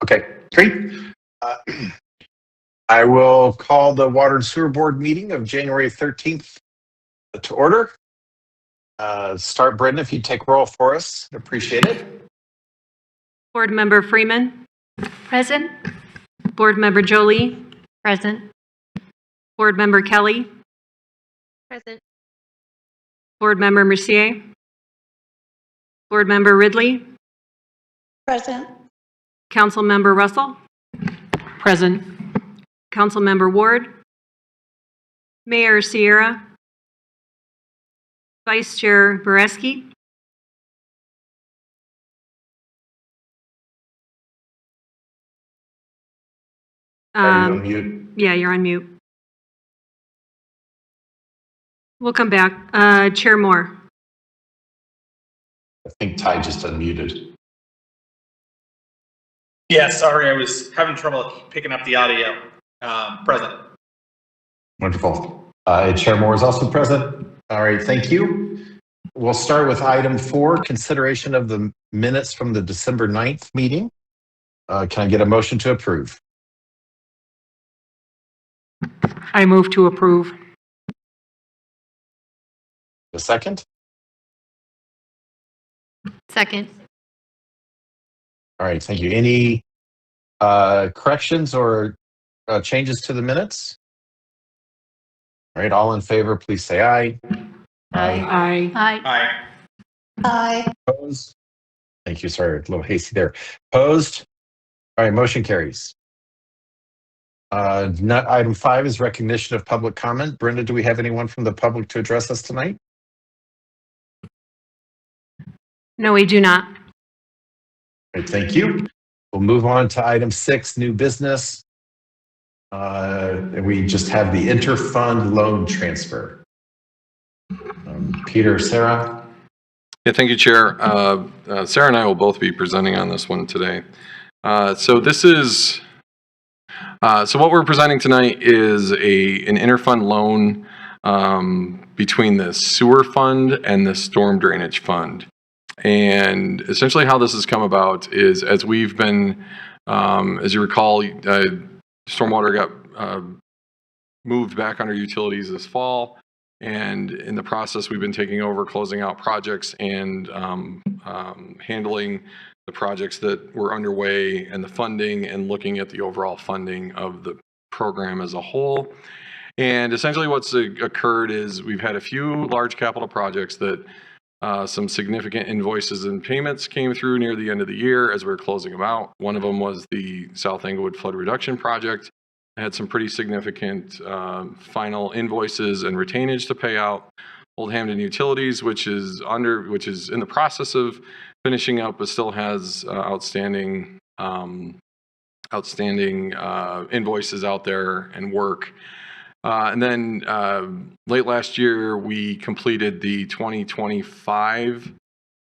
Okay, great. I will call the Water and Sewer Board meeting of January 13th to order. Start, Brendan, if you take roll for us. Appreciate it. Board Member Freeman. Present. Board Member Jolie. Present. Board Member Kelly. Present. Board Member Mercier. Board Member Ridley. Present. Council Member Russell. Present. Council Member Ward. Mayor Sierra. Vice Chair Boreski. Are you on mute? Yeah, you're on mute. We'll come back. Chair Moore. I think Ty just unmuted. Yeah, sorry, I was having trouble picking up the audio. Present. Wonderful. Chair Moore is also present. All right, thank you. We'll start with item 4, consideration of the minutes from the December 9th meeting. Can I get a motion to approve? I move to approve. A second? Second. All right, thank you. Any corrections or changes to the minutes? All right, all in favor, please say aye. Aye. Aye. Aye. Aye. Opposed? Thank you, sorry, a little hasty there. Opposed? All right, motion carries. Item 5 is recognition of public comment. Brenda, do we have anyone from the public to address us tonight? No, we do not. All right, thank you. We'll move on to item 6, new business. We just have the Interfund loan transfer. Peter, Sarah? Yeah, thank you, Chair. Sarah and I will both be presenting on this one today. So what we're presenting tonight is an interfund loan between the sewer fund and the storm drainage fund. And essentially how this has come about is, as we've been, as you recall, stormwater got moved back under utilities this fall. And in the process, we've been taking over, closing out projects and handling the projects that were underway and the funding and looking at the overall funding of the program as a whole. And essentially what's occurred is we've had a few large capital projects that some significant invoices and payments came through near the end of the year as we were closing them out. One of them was the South Englewood Flood Reduction Project. It had some pretty significant final invoices and retainage to pay out. Old Hamden Utilities, which is in the process of finishing up, but still has outstanding invoices out there and work. And then late last year, we completed the 2025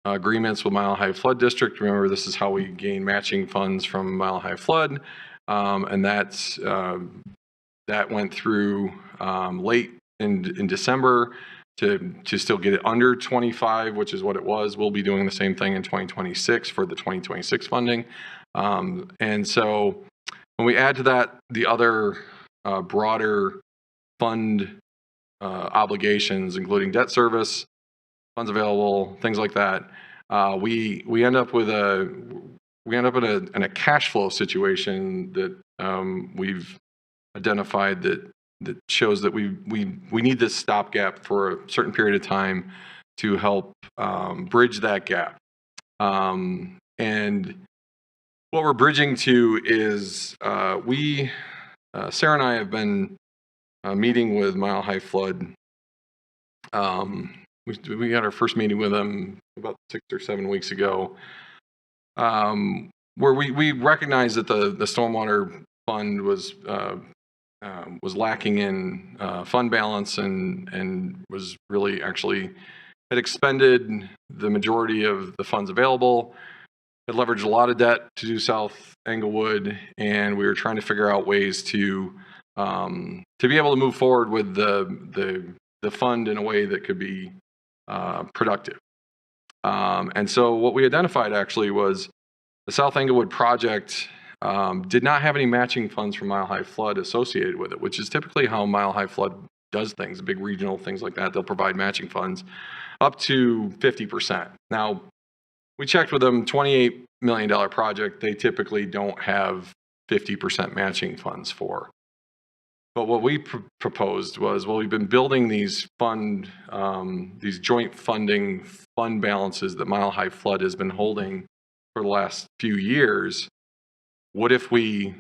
agreements with Mile High Flood District. Remember, this is how we gain matching funds from Mile High Flood. And that went through late in December to still get it under 25, which is what it was. We'll be doing the same thing in 2026 for the 2026 funding. And so when we add to that the other broader fund obligations, including debt service, funds available, things like that, we end up in a cash flow situation that we've identified that shows that we need this stopgap for a certain period of time to help bridge that gap. And what we're bridging to is Sarah and I have been meeting with Mile High Flood. We had our first meeting with them about 6 or 7 weeks ago, where we recognized that the stormwater fund was lacking in fund balance and was really actually had expended the majority of the funds available. It leveraged a lot of debt to do South Englewood, and we were trying to figure out ways to be able to move forward with the fund in a way that could be productive. And so what we identified actually was the South Englewood project did not have any matching funds for Mile High Flood associated with it, which is typically how Mile High Flood does things, big regional things like that. They'll provide matching funds up to 50%. Now, we checked with them, $28 million project, they typically don't have 50% matching funds for. But what we proposed was, well, we've been building these these joint funding fund balances that Mile High Flood has been holding for the last few years. What if we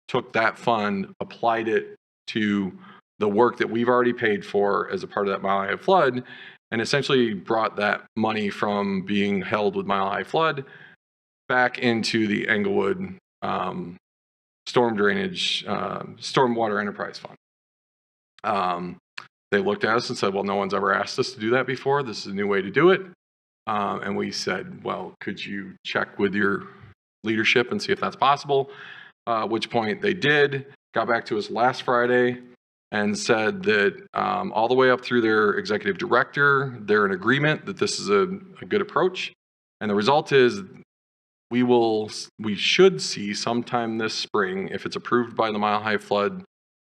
took that fund, applied it to the work that we've already paid for as a part of that Mile High Flood, and essentially brought that money from being held with Mile High Flood back into the Englewood Stormwater Enterprise Fund. They looked at us and said, well, no one's ever asked us to do that before. This is a new way to do it. And we said, well, could you check with your leadership and see if that's possible? At which point they did, got back to us last Friday and said that all the way up through their executive director, they're in agreement that this is a good approach. And the result is we should see sometime this spring, if it's approved by the Mile High Flood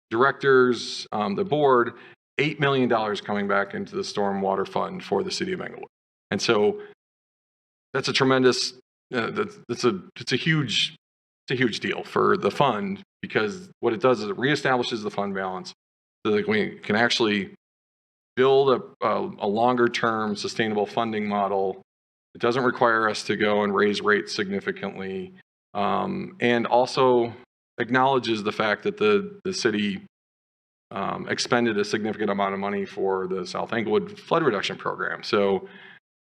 directors, the board, $8 million coming back into the Stormwater Fund for the city of Englewood. And so that's a tremendous, it's a huge deal for the fund, because what it does is it reestablishes the fund balance so that we can actually build a longer term sustainable funding model. It doesn't require us to go and raise rates significantly, and also acknowledges the fact that the city expended a significant amount of money for the South Englewood flood reduction program. So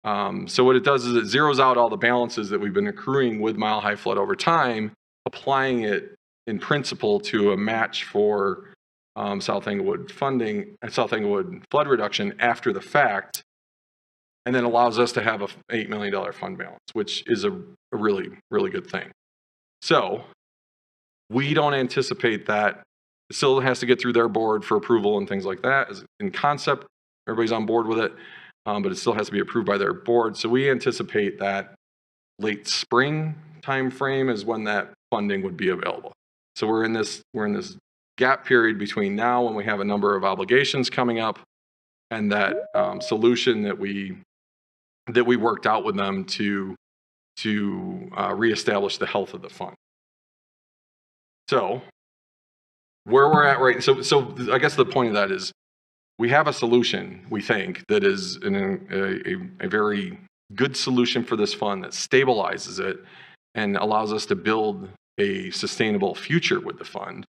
what it does is it zeroes out all the balances that we've been accruing with Mile High Flood over time, applying it in principle to a match for South Englewood funding, South Englewood flood reduction after the fact, and then allows us to have a $8 million fund balance, which is a really, really good thing. So we don't anticipate that. It still has to get through their board for approval and things like that. As in concept, everybody's on board with it, but it still has to be approved by their board. So we anticipate that late spring time frame is when that funding would be available. So we're in this gap period between now, when we have a number of obligations coming up, and that solution that we worked out with them to reestablish the health of the fund. So where we're at right, so I guess the point of that is we have a solution, we think, that is a very good solution for this fund that stabilizes it and allows us to build a sustainable future with the fund.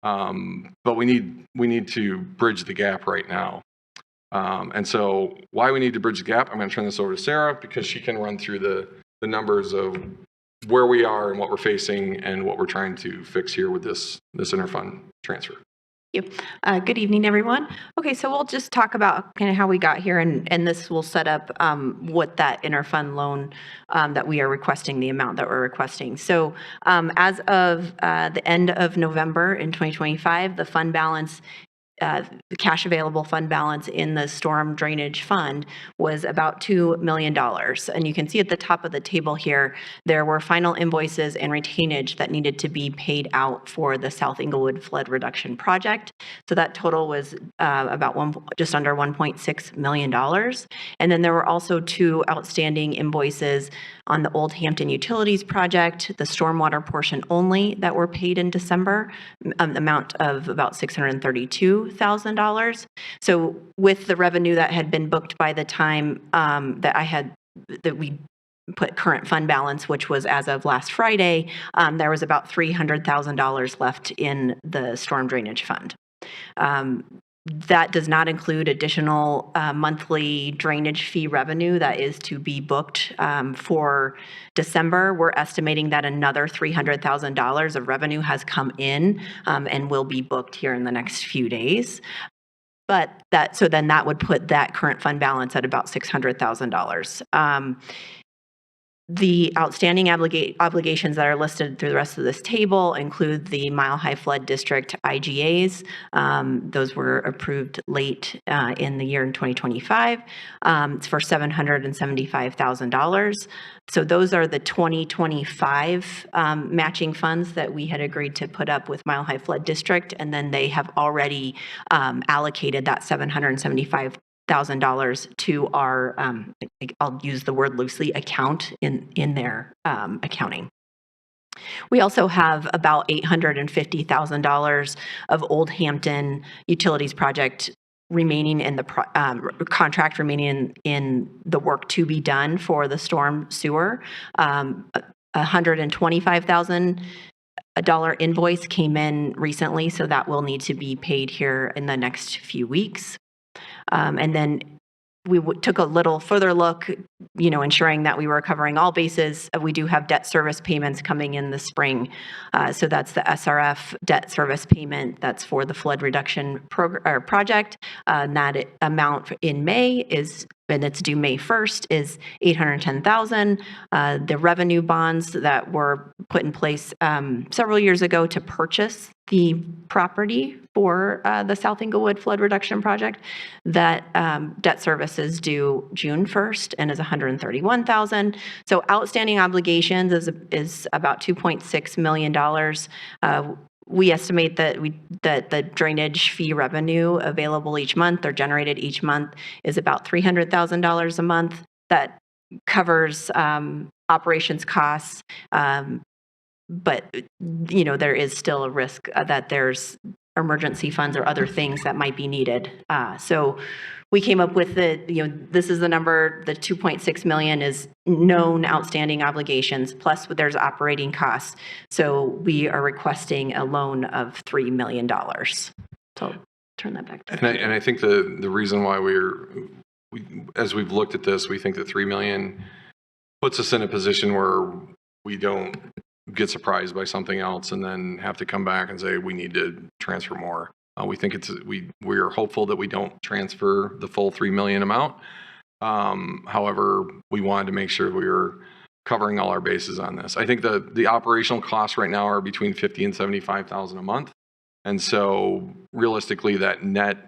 But we need to bridge the gap right now. And so why we need to bridge the gap, I'm going to turn this over to Sarah, because she can run through the numbers of where we are and what we're facing and what we're trying to fix here with this interfund transfer. Thank you. Good evening, everyone. Okay, so we'll just talk about kind of how we got here, and this will set up what that interfund loan that we are requesting, the amount that we're requesting. So as of the end of November in 2025, the fund balance, the cash available fund balance in the storm drainage fund was about $2 million. And you can see at the top of the table here, there were final invoices and retainage that needed to be paid out for the South Englewood flood reduction project. So that total was just under $1.6 million. And then there were also two outstanding invoices on the Old Hampton Utilities project, the stormwater portion only, that were paid in December, amount of about $632,000. So with the revenue that had been booked by the time that we put current fund balance, which was as of last Friday, there was about $300,000 left in the storm drainage fund. That does not include additional monthly drainage fee revenue that is to be booked for December. We're estimating that another $300,000 of revenue has come in and will be booked here in the next few days. But then that would put that current fund balance at about $600,000. The outstanding obligations that are listed through the rest of this table include the Mile High Flood District IGAs. Those were approved late in the year in 2025. It's for $775,000. So those are the 2025 matching funds that we had agreed to put up with Mile High Flood District, and then they have already allocated that $775,000 to our, I'll use the word loosely, account in their accounting. We also have about $850,000 of Old Hampton Utilities project remaining in the contract remaining in the work to be done for the storm sewer. $125,000 invoice came in recently, so that will need to be paid here in the next few weeks. And then we took a little further look, ensuring that we were covering all bases. We do have debt service payments coming in the spring. So that's the SRF debt service payment. That's for the flood reduction project. And that amount in May is, and it's due May 1st, is $810,000. The revenue bonds that were put in place several years ago to purchase the property for the South Englewood flood reduction project, that debt service is due June 1st and is $131,000. So outstanding obligations is about $2.6 million. We estimate that the drainage fee revenue available each month or generated each month is about $300,000 a month. That covers operations costs, but there is still a risk that there's emergency funds or other things that might be needed. So we came up with this is the number. The 2.6 million is known outstanding obligations, plus there's operating costs. So we are requesting a loan of $3 million. So I'll turn that back to And I think the reason why as we've looked at this, we think that $3 million puts us in a position where we don't get surprised by something else and then have to come back and say we need to transfer more. We think we are hopeful that we don't transfer the full $3 million amount. However, we wanted to make sure we were covering all our bases on this. I think the operational costs right now are between $50,000 and $75,000 a month, and so realistically, that net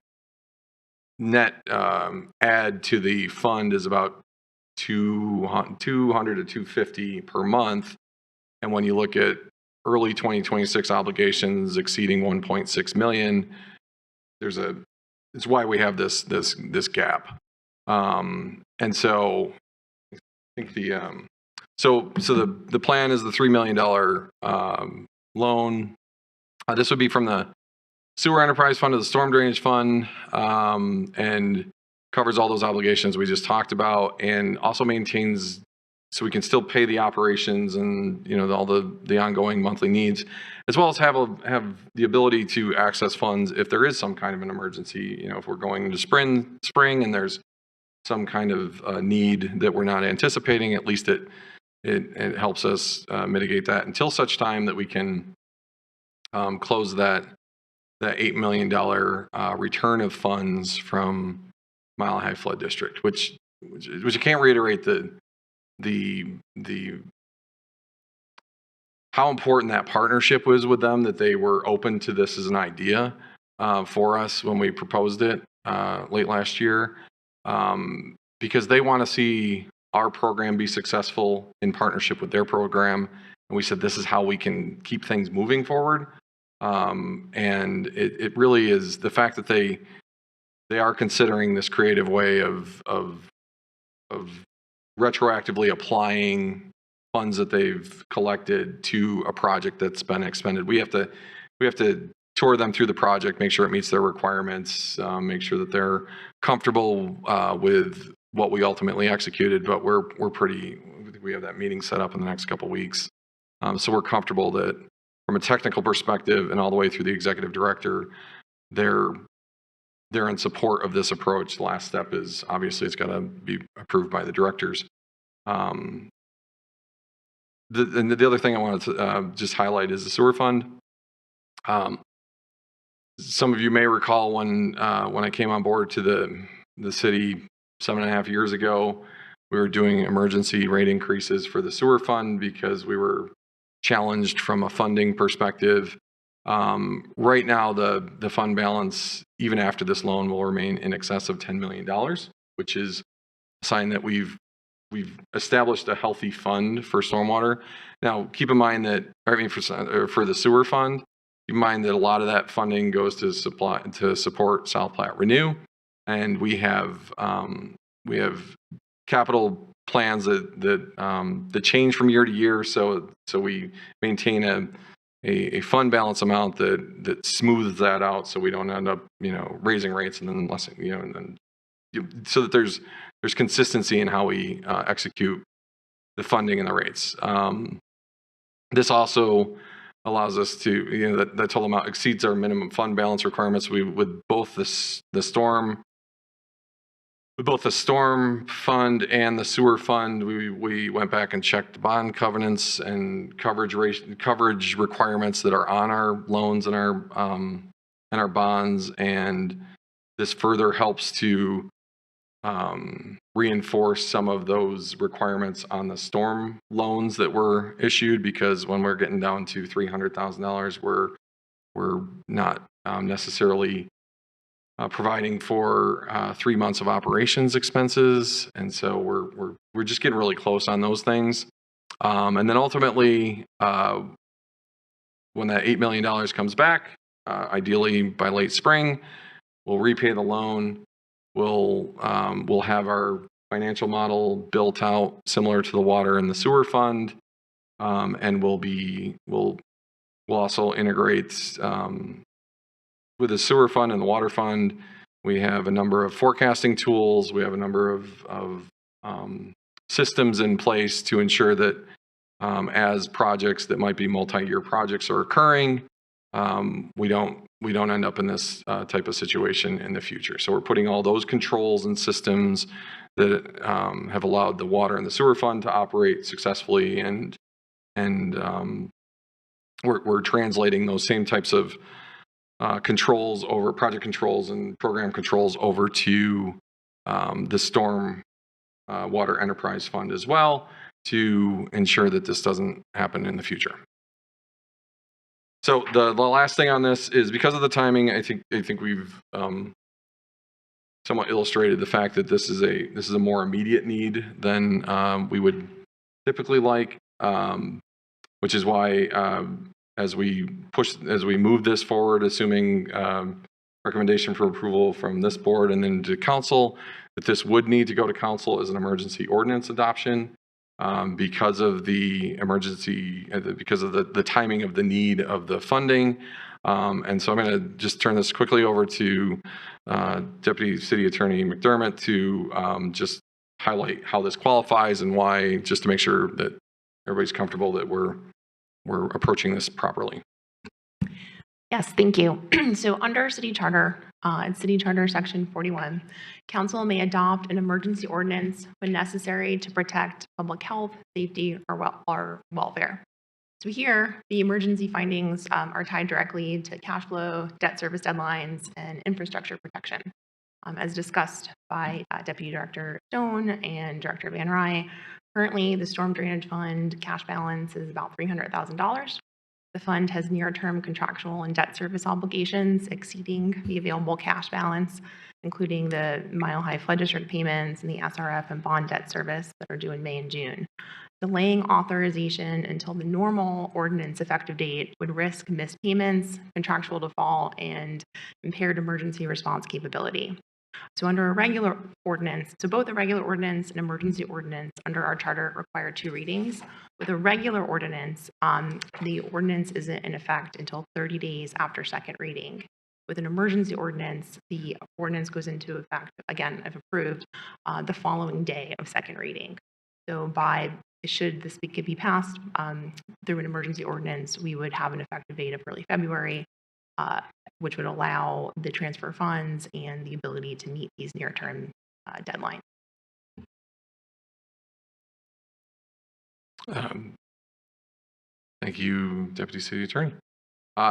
add to the fund is about $200 to $250 per month. And when you look at early 2026 obligations exceeding 1.6 million, it's why we have this gap. And so I think the plan is the $3 million loan. This would be from the Sewer Enterprise Fund to the Storm Drainage Fund, and covers all those obligations we just talked about, and also maintains, so we can still pay the operations and all the ongoing monthly needs, as well as have the ability to access funds if there is some kind of an emergency. If we're going into spring and there's some kind of need that we're not anticipating, at least it helps us mitigate that until such time that we can close that $8 million return of funds from Mile High Flood District, which I can't reiterate the how important that partnership was with them, that they were open to this as an idea for us when we proposed it late last year, because they want to see our program be successful in partnership with their program. And we said, this is how we can keep things moving forward. And it really is the fact that they are considering this creative way of retroactively applying funds that they've collected to a project that's been expended. We have to tour them through the project, make sure it meets their requirements, make sure that they're comfortable with what we ultimately executed. But we have that meeting set up in the next couple of weeks, so we're comfortable that from a technical perspective and all the way through the executive director, they're in support of this approach. The last step is obviously it's got to be approved by the directors. And the other thing I wanted to just highlight is the sewer fund. Some of you may recall when I came on board to the city 7.5 years ago, we were doing emergency rate increases for the sewer fund because we were challenged from a funding perspective. Right now, the fund balance, even after this loan, will remain in excess of $10 million, which is a sign that we've established a healthy fund for stormwater. Now, keep in mind that, for the sewer fund, keep in mind that a lot of that funding goes to support South Platte Renew, and we have capital plans that change from year to year. So we maintain a fund balance amount that smooths that out, so we don't end up raising rates and then less so that there's consistency in how we execute the funding and the rates. This also allows us to, that total amount exceeds our minimum fund balance requirements. With both the storm fund and the sewer fund, we went back and checked bond covenants and coverage requirements that are on our loans and our bonds, and this further helps to reinforce some of those requirements on the storm loans that were issued, because when we're getting down to $300,000, we're not necessarily providing for 3 months of operations expenses, and so we're just getting really close on those things. And then ultimately, when that $8 million comes back, ideally by late spring, we'll repay the loan. We'll have our financial model built out similar to the water and the sewer fund, and we'll also integrate with the sewer fund and the water fund. We have a number of forecasting tools. We have a number of systems in place to ensure that as projects that might be multi-year projects are occurring, we don't end up in this type of situation in the future. So we're putting all those controls and systems that have allowed the water and the sewer fund to operate successfully, and we're translating those same types of controls over project controls and program controls over to the storm water enterprise fund as well, to ensure that this doesn't happen in the future. So the last thing on this is, because of the timing, I think we've somewhat illustrated the fact that this is a more immediate need than we would typically like, which is why as we move this forward, assuming recommendation for approval from this board and then to council, that this would need to go to council as an emergency ordinance adoption. Because of the emergency, because of the timing of the need of the funding. And so I'm going to just turn this quickly over to Deputy City Attorney McDermott to just highlight how this qualifies and why, just to make sure that everybody's comfortable that we're approaching this properly. Yes, thank you. So under City Charter, City Charter Section 41, Council may adopt an emergency ordinance when necessary to protect public health, safety, or welfare. So here, the emergency findings are tied directly to cash flow, debt service deadlines, and infrastructure protection. As discussed by Deputy Director Stone and Director Van Rye, currently the Storm Drainage Fund cash balance is about $300,000. The fund has near-term contractual and debt service obligations exceeding the available cash balance, including the Mile High Flood District payments and the SRF and bond debt service that are due in May and June. Delaying authorization until the normal ordinance effective date would risk missed payments, contractual default, and impaired emergency response capability. So under a regular ordinance, so both a regular ordinance and emergency ordinance under our charter require 2 readings. With a regular ordinance, the ordinance isn't in effect until 30 days after second reading. With an emergency ordinance, the ordinance goes into effect, again, if approved, the following day of second reading. So should this could be passed through an emergency ordinance, we would have an effective date of early February, which would allow the transfer funds and the ability to meet these near-term deadlines. Thank you, Deputy City Attorney.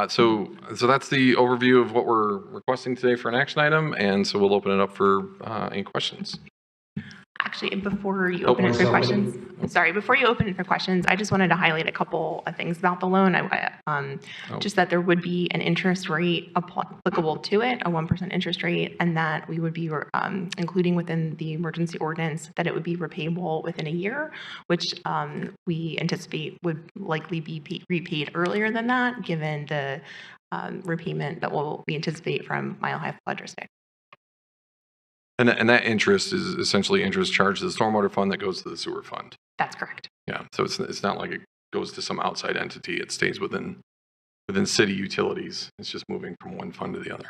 So that's the overview of what we're requesting today for an action item, and so we'll open it up for any questions. Actually, before you open it for questions, before you open it for questions, I just wanted to highlight a couple of things about the loan. Just that there would be an interest rate applicable to it, a 1% interest rate, and that we would be including within the emergency ordinance that it would be repayable within a year, which we anticipate would likely be repaid earlier than that, given the repayment that we anticipate from Mile High Flood District. And that interest is essentially interest charged to the stormwater fund that goes to the sewer fund. That's correct. Yeah, so it's not like it goes to some outside entity. It stays within city utilities. It's just moving from one fund to the other.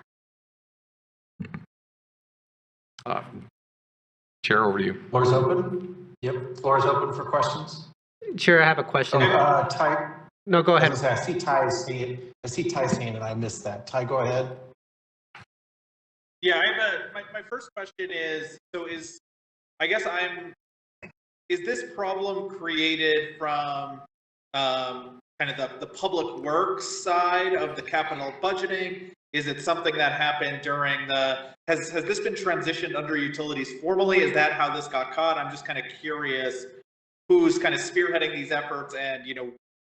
Chair, over to you. Floor is open. Yep, floor is open for questions. Chair, I have a question. Ty. No, go ahead. I see Ty's hand and I missed that. Ty, go ahead. Yeah, my first question is, is this problem created from kind of the public works side of the capital budgeting? Is it something that happened during has this been transitioned under utilities formally? Is that how this got caught? I'm just kind of curious who's kind of spearheading these efforts, and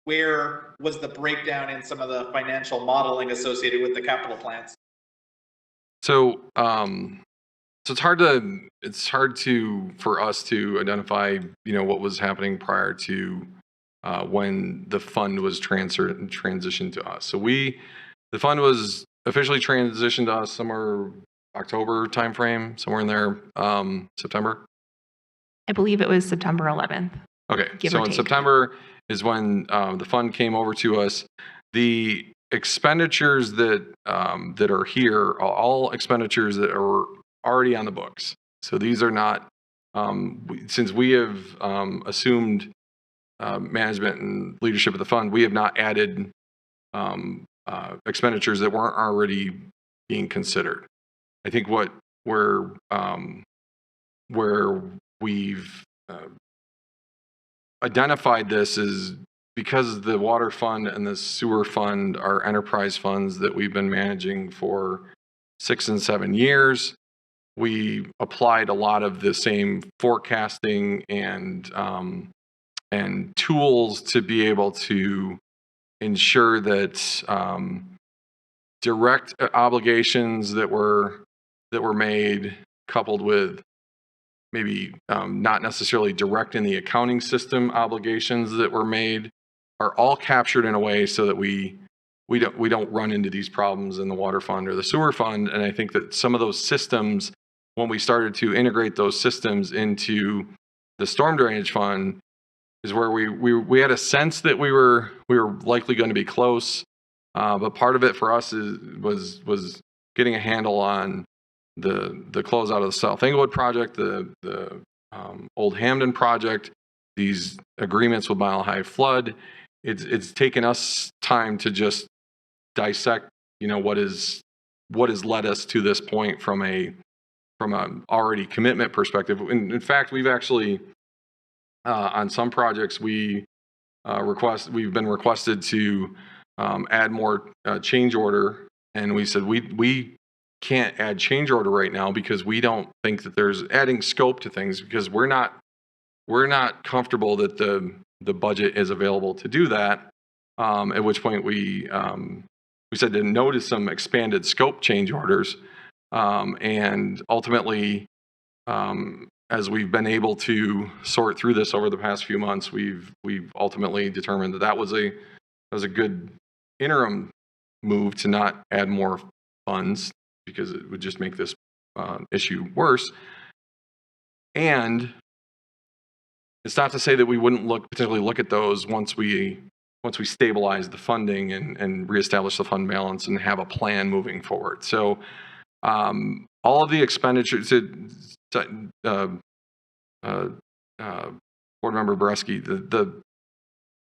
where was the breakdown in some of the financial modeling associated with the capital plans? So, it's hard for us to identify, what was happening prior to when the fund was transitioned to us. So the fund was officially transitioned to us somewhere October timeframe, somewhere in there, September. I believe it was September 11th. Okay, Give so or in take. September is when the fund came over to us. The expenditures that are here are all expenditures that are already on the books. So these are not, since we have assumed management and leadership of the fund, we have not added expenditures that weren't already being considered. I think where we've identified this is because the water fund and the sewer fund are enterprise funds that we've been managing for 6 and 7 years. We applied a lot of the same forecasting and tools to be able to ensure that direct obligations that were made, coupled with maybe not necessarily direct in the accounting system obligations that were made, are all captured in a way so that we don't run into these problems in the water fund or the sewer fund. And I think that some of those systems, when we started to integrate those systems into the storm drainage fund, is where we had a sense that we were likely going to be close. But part of it for us was getting a handle on the closeout of the South Englewood project, the Old Hamden project, these agreements with Mile High Flood. It's taken us time to just dissect, what has led us to this point from a already commitment perspective. In fact, we've actually on some projects we've been requested to add more change order, and we said we can't add change order right now because we don't think that there's adding scope to things, because we're not comfortable that the budget is available to do that. At which point we said to no to some expanded scope change orders, and ultimately, as we've been able to sort through this over the past few months, we've ultimately determined that was a good interim move to not add more funds, because it would just make this issue worse. And it's not to say that we wouldn't potentially look at those once we stabilize the funding and reestablish the fund balance and have a plan moving forward. So all of the expenditures, Board Member Boreski,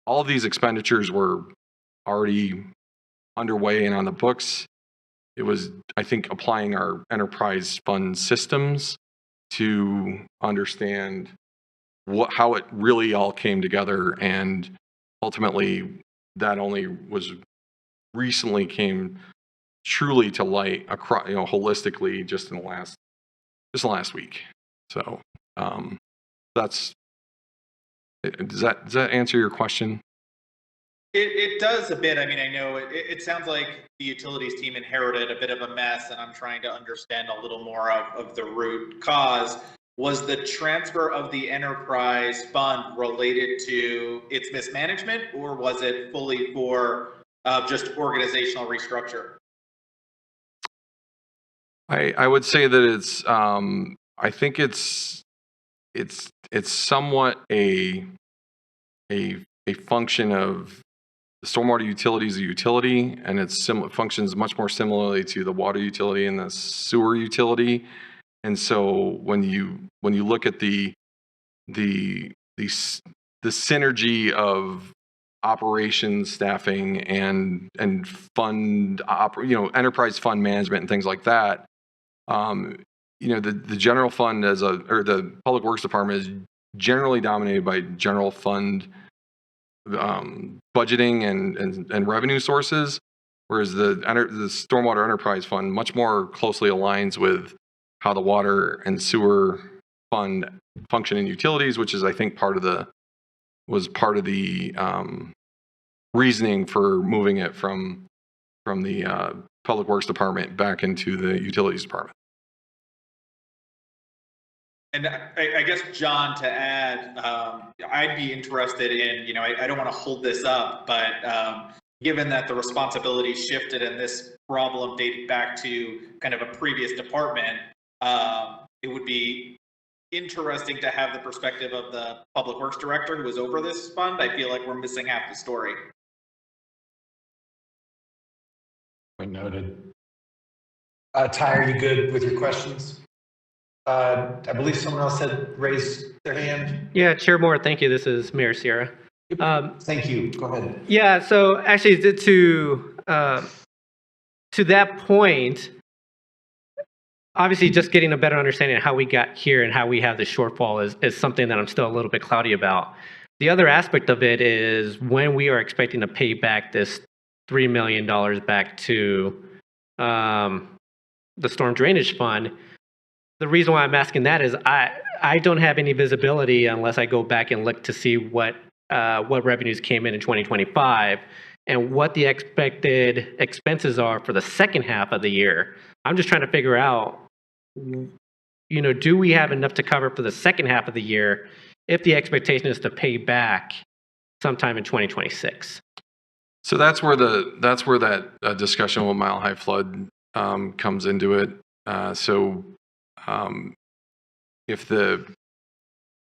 all of these expenditures were already underway and on the books. It was, I think, applying our enterprise fund systems to understand how it really all came together, and ultimately that only was recently came truly to light across, holistically, just in the last week. So Does that answer your question? It does a bit. I mean, I know it sounds like the utilities team inherited a bit of a mess, and I'm trying to understand a little more of the root cause. Was the transfer of the enterprise fund related to its mismanagement, or was it fully for just organizational restructure? I would say that it's I think it's somewhat a function of the stormwater utility is a utility, and it functions much more similarly to the water utility and the sewer utility. And so when you look at the synergy of operations, staffing, and fund enterprise fund management and things like that, the general fund or the public works department is generally dominated by general fund budgeting and revenue sources, whereas the stormwater enterprise fund much more closely aligns with how the water and sewer fund function in utilities, which is, I think, part of the reasoning for moving it from the public works department back into the utilities department. And I guess, John, to add, I'd be interested in, I don't want to hold this up, but given that the responsibility shifted and this problem dated back to kind of a previous department, it would be interesting to have the perspective of the public works director who was over this fund. I feel like we're missing half the story. Point noted. Ty, are you good with your questions? I believe someone else had raised their hand. Yeah, Chair Moore, thank you. This is Mayor Sierra. Thank you. Go ahead. Yeah, so actually to that point, obviously just getting a better understanding of how we got here and how we have the shortfall is something that I'm still a little bit cloudy about. The other aspect of it is when we are expecting to pay back this $3 million back to the storm drainage fund. The reason why I'm asking that is I don't have any visibility unless I go back and look to see what revenues came in 2025 and what the expected expenses are for the second half of the year. I'm just trying to figure out, do we have enough to cover for the second half of the year if the expectation is to pay back sometime in 2026? So that's where that discussion with Mile High Flood comes into it.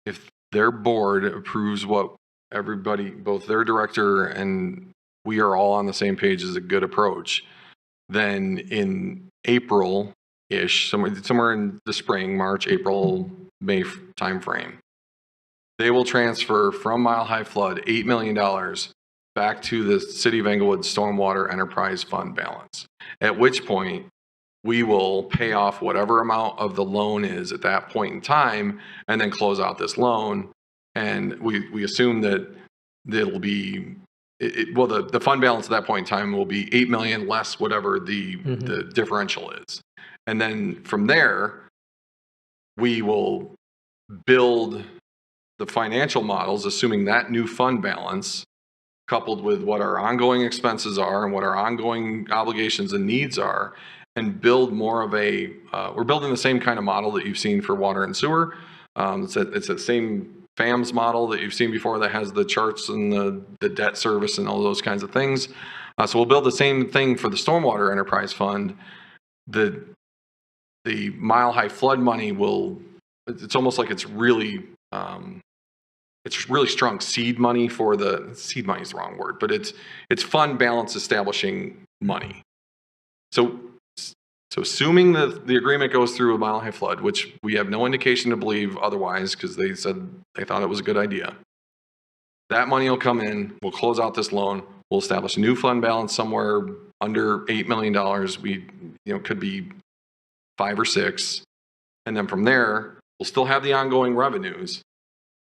If their board approves what everybody, both their director and we are all on the same page is a good approach, then in April-ish, somewhere in the spring, March, April, May timeframe, they will transfer from Mile High Flood $8 million back to the City of Englewood Stormwater Enterprise Fund balance, at which point we will pay off whatever amount of the loan is at that point in time and then close out this loan. And we assume that it'll be, the fund balance at that point in time will be $8 million less whatever the differential is. And then from there, we will build the financial models, assuming that new fund balance coupled with what our ongoing expenses are and what our ongoing obligations and needs are, and build more of we're building the same kind of model that you've seen for water and sewer. It's that same FAMS model that you've seen before that has the charts and the debt service and all those kinds of things. So we'll build the same thing for the Stormwater Enterprise Fund. The Mile High Flood money it's almost like it's really strong seed money seed money is the wrong word, but it's fund balance establishing money. So assuming that the agreement goes through with Mile High Flood, which we have no indication to believe otherwise because they said they thought it was a good idea, that money will come in, we'll close out this loan, we'll establish a new fund balance somewhere under $8 million. Could be 5 or 6. And then from there, we'll still have the ongoing revenues.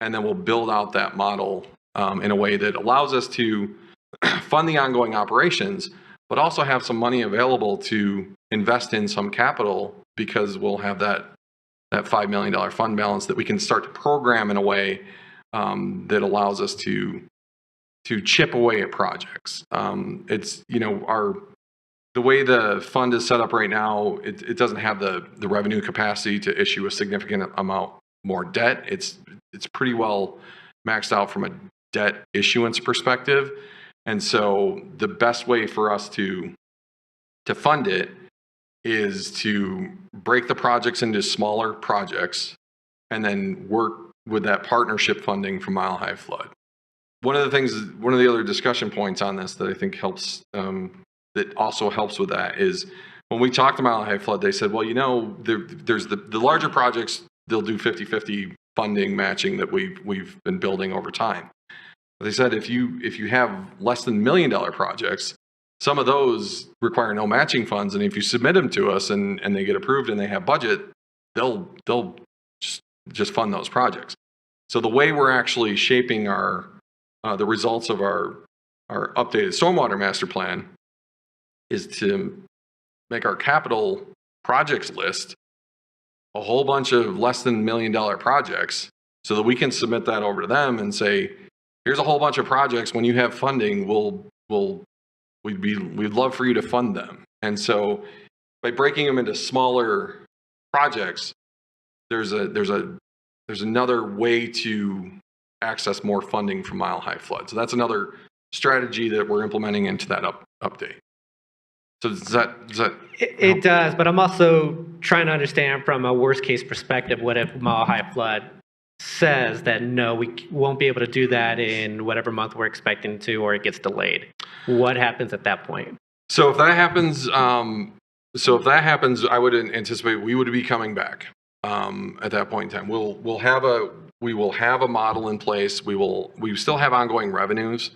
And then we'll build out that model in a way that allows us to fund the ongoing operations, but also have some money available to invest in some capital because we'll have that that $5 million fund balance that we can start to program in a way that allows us to chip away at projects. It's, the way the fund is set up right now, it doesn't have the revenue capacity to issue a significant amount more debt. It's pretty well maxed out from a debt issuance perspective. And so the best way for us to fund it is to break the projects into smaller projects and then work with that partnership funding from Mile High Flood. One of the other discussion points on this that I think helps, that also helps with that is when we talked to Mile High Flood, they said, well, there's the larger projects, they'll do 50-50 funding matching that we've been building over time. But they said if you have less than $1 million projects, some of those require no matching funds, and if you submit them to us and they get approved and they have budget, they'll just fund those projects. So the way we're actually shaping the results of our updated stormwater master plan is to make our capital projects list a whole bunch of less than $1 million projects so that we can submit that over to them and say, here's a whole bunch of projects. When you have funding, we'd love for you to fund them. And so by breaking them into smaller projects, there's another way to access more funding from Mile High Flood. So that's another strategy that we're implementing into that update. So does that It does, but I'm also trying to understand from a worst case perspective, what if Mile High Flood says that no, we won't be able to do that in whatever month we're expecting to, or it gets delayed? What happens at that point? So if that happens, I would anticipate we would be coming back at that point in time. We will have a model in place. We still have ongoing revenues.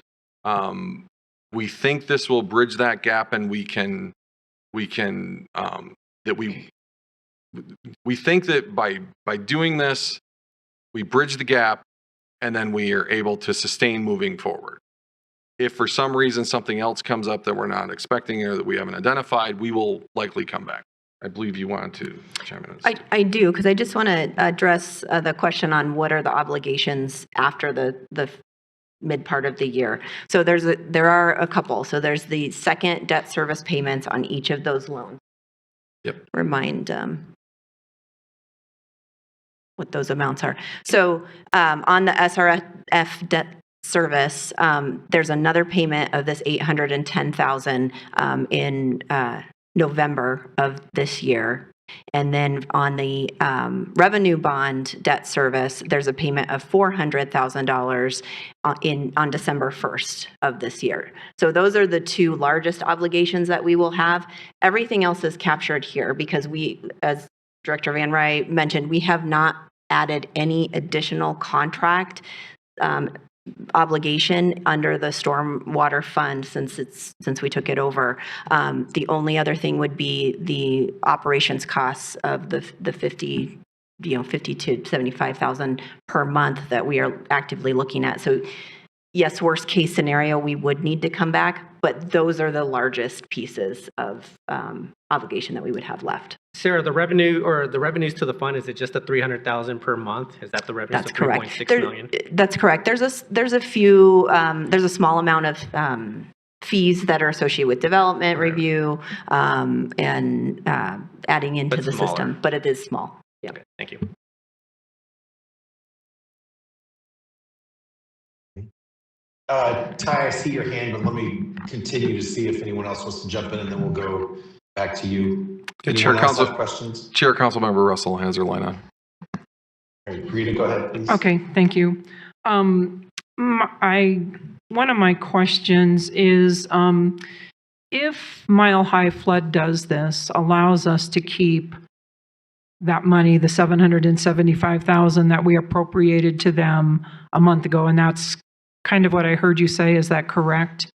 We think this will bridge that gap, and we think that by doing this, we bridge the gap, and then we are able to sustain moving forward. If for some reason something else comes up that we're not expecting or that we haven't identified, we will likely come back. I believe you wanted to chime in. I do, because I just want to address the question on what are the obligations after the mid part of the year. So there are a couple. So there's the second debt service payments on each of those loans. Yep. Remind what those amounts are. So on the SRF debt service, there's another payment of this $810,000 in November of this year. And then on the revenue bond debt service, there's a payment of $400,000 on December 1st of this year. So those are the two largest obligations that we will have. Everything else is captured here because we, as Director Van Rij mentioned, we have not added any additional contract obligation under the stormwater fund since we took it over. The only other thing would be the operations costs of the 50 to 75,000 per month that we are actively looking at. So yes, worst case scenario, we would need to come back, but those are the largest pieces of obligation that we would have left. Sarah, the revenues to the fund, is it just the $300,000 per month? Is that the revenues of $3.6 million? That's correct. There's a small amount of fees that are associated with development review and adding into the system, but it is small. Yeah. Okay, thank you. Ty, I see your hand, but let me continue to see if anyone else wants to jump in, and then we'll go back to you. Chair Anyone else have questions? Chair Councilmember Russell has her line on. All right, Rita, go ahead, please. Okay, thank you. One of my questions is, if Mile High Flood does this, allows us to keep that money, the $775,000 that we appropriated to them a month ago, and that's kind of what I heard you say, is that correct?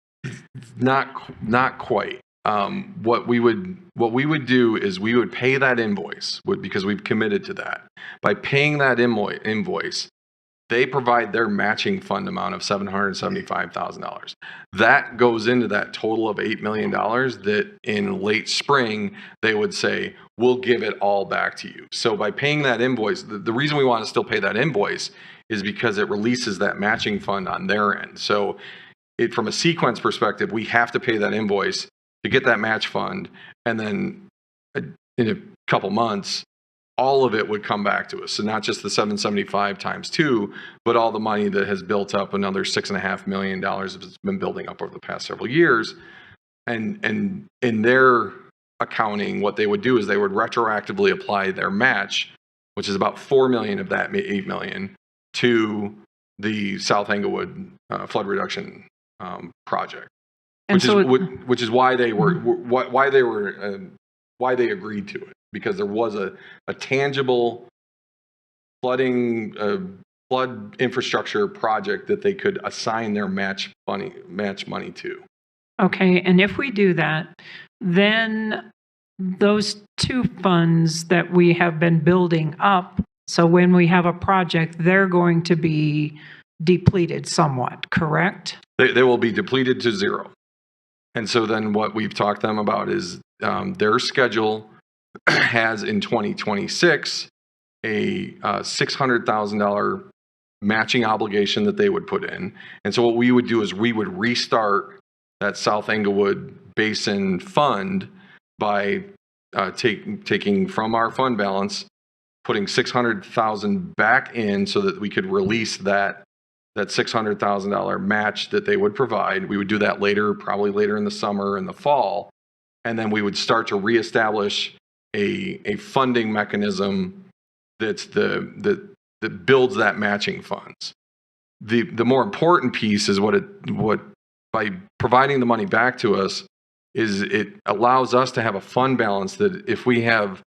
Not quite. What we would do is we would pay that invoice because we've committed to that. By paying that invoice, they provide their matching fund amount of $775,000. That goes into that total of $8 million that in late spring, they would say, we'll give it all back to you. So by paying that invoice, the reason we want to still pay that invoice is because it releases that matching fund on their end. So from a sequence perspective, we have to pay that invoice to get that match fund. And then in a couple months, all of it would come back to us. So not just the 775 times 2, but all the money that has built up, another $6.5 million that's been building up over the past several years. And in their accounting, what they would do is they would retroactively apply their match, which is about $4 million of that $8 million, to the South Englewood flood reduction project, And which is why they were why they agreed to it, because there was a tangible flood infrastructure project that they could assign their match money to. Okay, and if we do that, then those 2 funds that we have been building up, so when we have a project, they're going to be depleted somewhat, correct? They will be depleted to zero. And so then what we've talked to them about is their schedule has in 2026 a $600,000 matching obligation that they would put in. And so what we would do is we would restart that South Englewood Basin Fund by taking from our fund balance, putting $600,000 back in so that we could release that $600,000 match that they would provide. We would do that later, probably later in the summer and the fall. And then we would start to reestablish a funding mechanism that builds that matching funds. The more important piece is what by providing the money back to us is it allows us to have a fund balance that if we have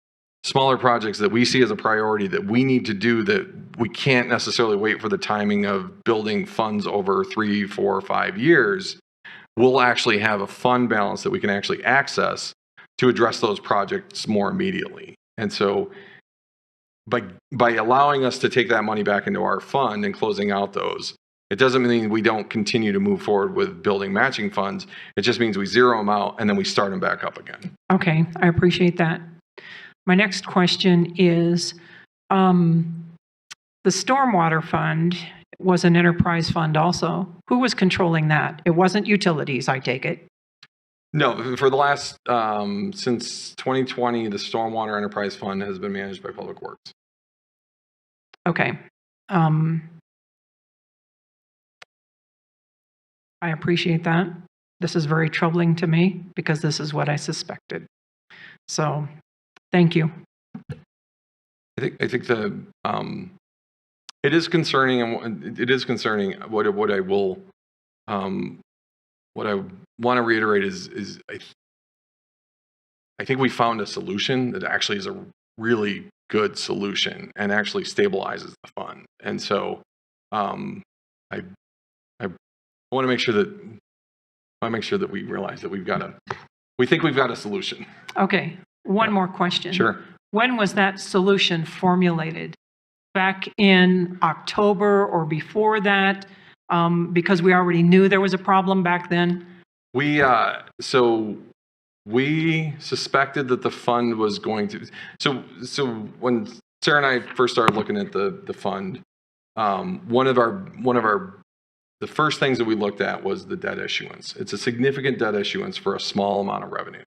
smaller projects that we see as a priority that we need to do, that we can't necessarily wait for the timing of building funds over 3, 4, 5 years, we'll actually have a fund balance that we can actually access to address those projects more immediately. And so by allowing us to take that money back into our fund and closing out those, it doesn't mean we don't continue to move forward with building matching funds. It just means we zero them out and then we start them back up again. Okay, I appreciate that. My next question is, the stormwater fund was an enterprise fund also. Who was controlling that? It wasn't utilities, I take it. No, for the last, since 2020, the Stormwater Enterprise Fund has been managed by Public Works. Okay. I appreciate that. This is very troubling to me because this is what I suspected. So, thank you. I think it is concerning, and it is concerning. What I want to reiterate is I think we found a solution that actually is a really good solution and actually stabilizes the fund. And so I want to make sure that we realize that we think we've got a solution. Okay, one more question. Sure. When was that solution formulated? Back in October or before that? Because we already knew there was a problem back then? So we suspected that the fund was going to, so when Sarah and I first started looking at the fund, the first things that we looked at was the debt issuance. It's a significant debt issuance for a small amount of revenue.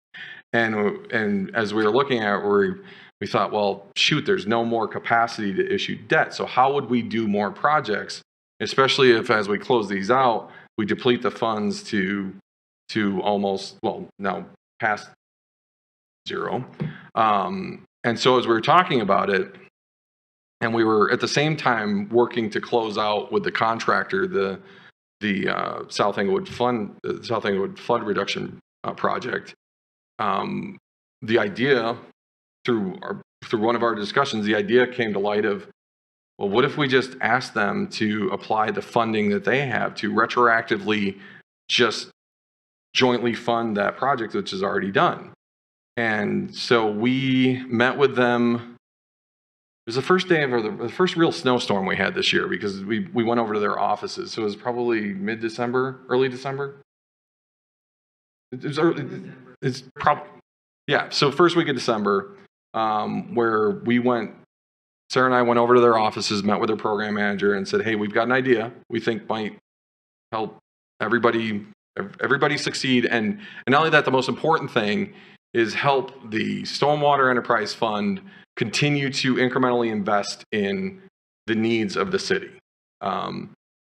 And as we were looking at it, we thought, well, shoot, there's no more capacity to issue debt. So how would we do more projects, especially if as we close these out, we deplete the funds to almost, well, now past zero. And so as we were talking about it, and we were at the same time working to close out with the contractor, the South Englewood flood reduction project. The idea through one of our discussions, the idea came to light of, well, what if we just ask them to apply the funding that they have to retroactively just jointly fund that project, which is already done. And so we met with them was the first day of the first real snowstorm we had this year because we went over to their offices. So it was probably mid-December, early December. It's probably, yeah. So first week of December, where Sarah and I went over to their offices, met with their program manager and said, hey, we've got an idea we think might help everybody succeed. And not only that, the most important thing is help the Stormwater Enterprise Fund continue to incrementally invest in the needs of the city.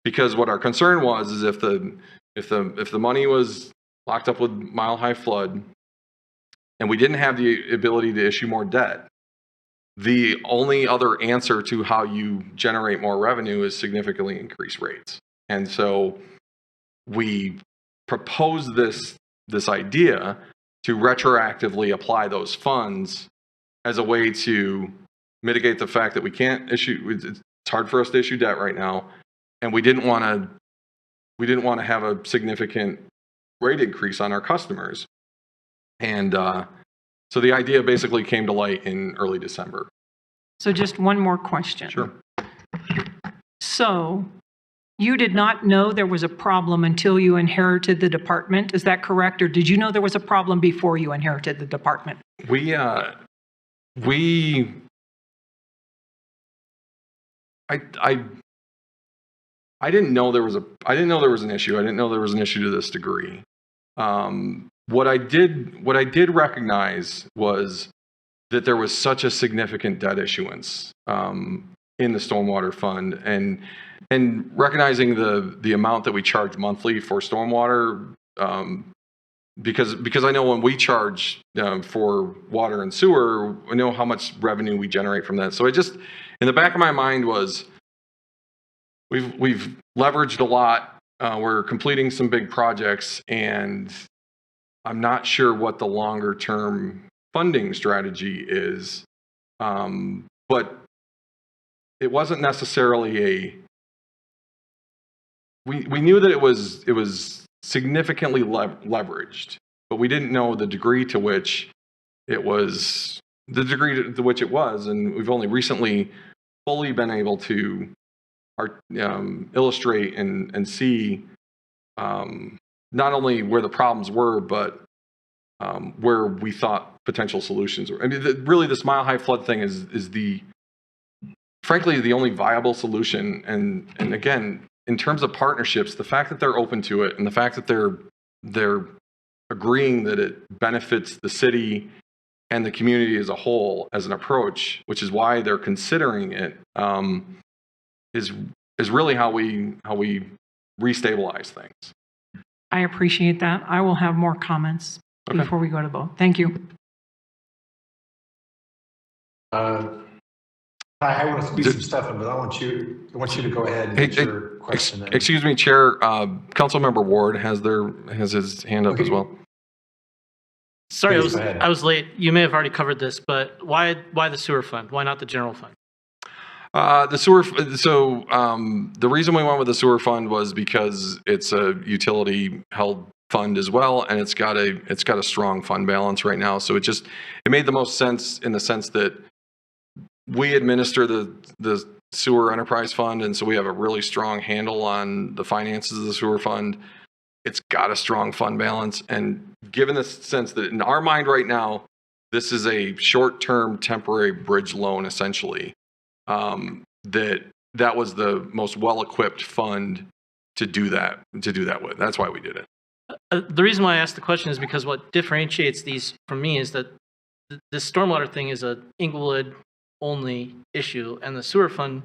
Because what our concern was is if the money was locked up with mile high flood and we didn't have the ability to issue more debt, the only other answer to how you generate more revenue is significantly increase rates. And so we proposed this idea to retroactively apply those funds as a way to mitigate the fact that we can't issue, it's hard for us to issue debt right now, and we didn't want to have a significant rate increase on our customers. And so the idea basically came to light in early December. So just one more question. Sure. So you did not know there was a problem until you inherited the department. Is that correct? Or did you know there was a problem before you inherited the department? I didn't know there was an issue. I didn't know there was an issue to this degree. What I did recognize was that there was such a significant debt issuance in the stormwater fund, and recognizing the amount that we charge monthly for stormwater, because I know when we charge for water and sewer, I know how much revenue we generate from that. So in the back of my mind was, we've leveraged a lot. We're completing some big projects, and I'm not sure what the longer term funding strategy is, but it wasn't necessarily we knew that it was significantly leveraged, but we didn't know the degree to which it was, and we've only recently fully been able to illustrate and see not only where the problems were, but where we thought potential solutions were. I mean, really, this mile high flood thing is frankly the only viable solution. And again, in terms of partnerships, the fact that they're open to it and the fact that they're agreeing that it benefits the city and the community as a whole as an approach, which is why they're considering it, is really how we restabilize things. I appreciate that. I will have more comments before we go to vote. Thank you. I want to squeeze some stuff in, but I want you to go ahead and get your question in. Excuse me, Chair. Councilmember Ward has his hand up as well. Sorry, Please, I was late. You may have already covered this, but why the sewer fund? Why not the general fund? The sewer. So the reason we went with the sewer fund was because it's a utility held fund as well, and it's got a strong fund balance right now. So it made the most sense in the sense that we administer the sewer enterprise fund, and so we have a really strong handle on the finances of the sewer fund. It's got a strong fund balance, and given the sense that in our mind right now, this is a short-term temporary bridge loan essentially. That was the most well-equipped fund to do that with. That's why we did it. The reason why I asked the question is because what differentiates these from me is that this stormwater thing is a Englewood only issue, and the sewer fund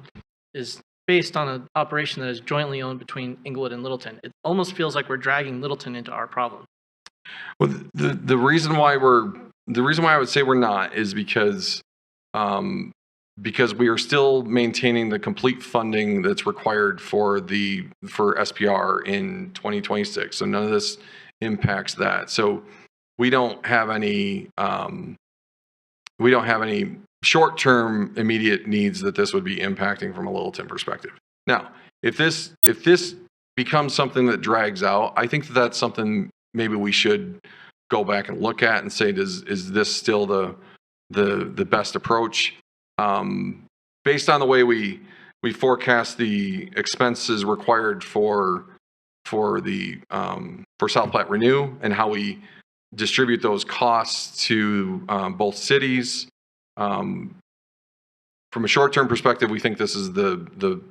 is based on an operation that is jointly owned between Englewood and Littleton. It almost feels like we're dragging Littleton into our problem. Well, the reason why I would say we're not is because we are still maintaining the complete funding that's required for SPR in 2026. So none of this impacts that. So we don't have any short-term immediate needs that this would be impacting from a Littleton perspective. Now, if this becomes something that drags out, I think that's something maybe we should go back and look at and say, is this still the best approach? based on the way we forecast the expenses required for South Platte Renew and how we distribute those costs to both cities. From a short-term perspective, we think this is the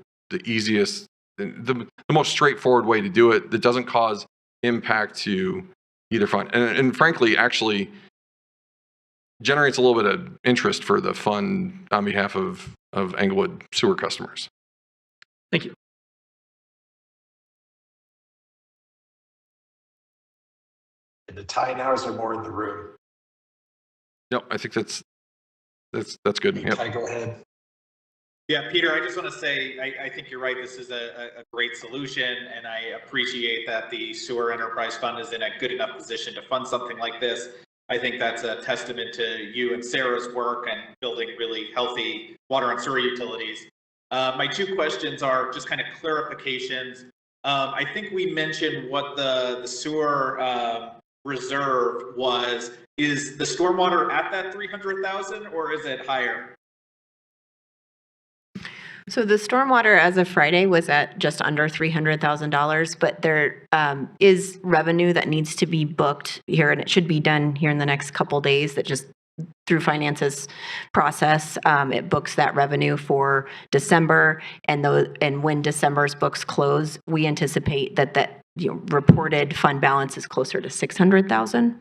easiest, the most straightforward way to do it that doesn't cause impact to either fund. And frankly, actually generates a little bit of interest for the fund on behalf of Englewood sewer customers. Thank you. And the tie hours are more in the room. Yep, I think that's good. Yep. Ty, go ahead. Yeah, Peter, I just want to say, I think you're right. This is a great solution, and I appreciate that the Sewer Enterprise Fund is in a good enough position to fund something like this. I think that's a testament to you and Sarah's work and building really healthy water and sewer utilities. My two questions are just kind of clarifications. I think we mentioned what the sewer reserve was. Is the stormwater at that 300,000 or is it higher? So the stormwater as of Friday was at just under $300,000, but there is revenue that needs to be booked here, and it should be done here in the next couple days. That just through finances process, it books that revenue for December, and when December's books close, we anticipate that reported fund balance is closer to $600,000.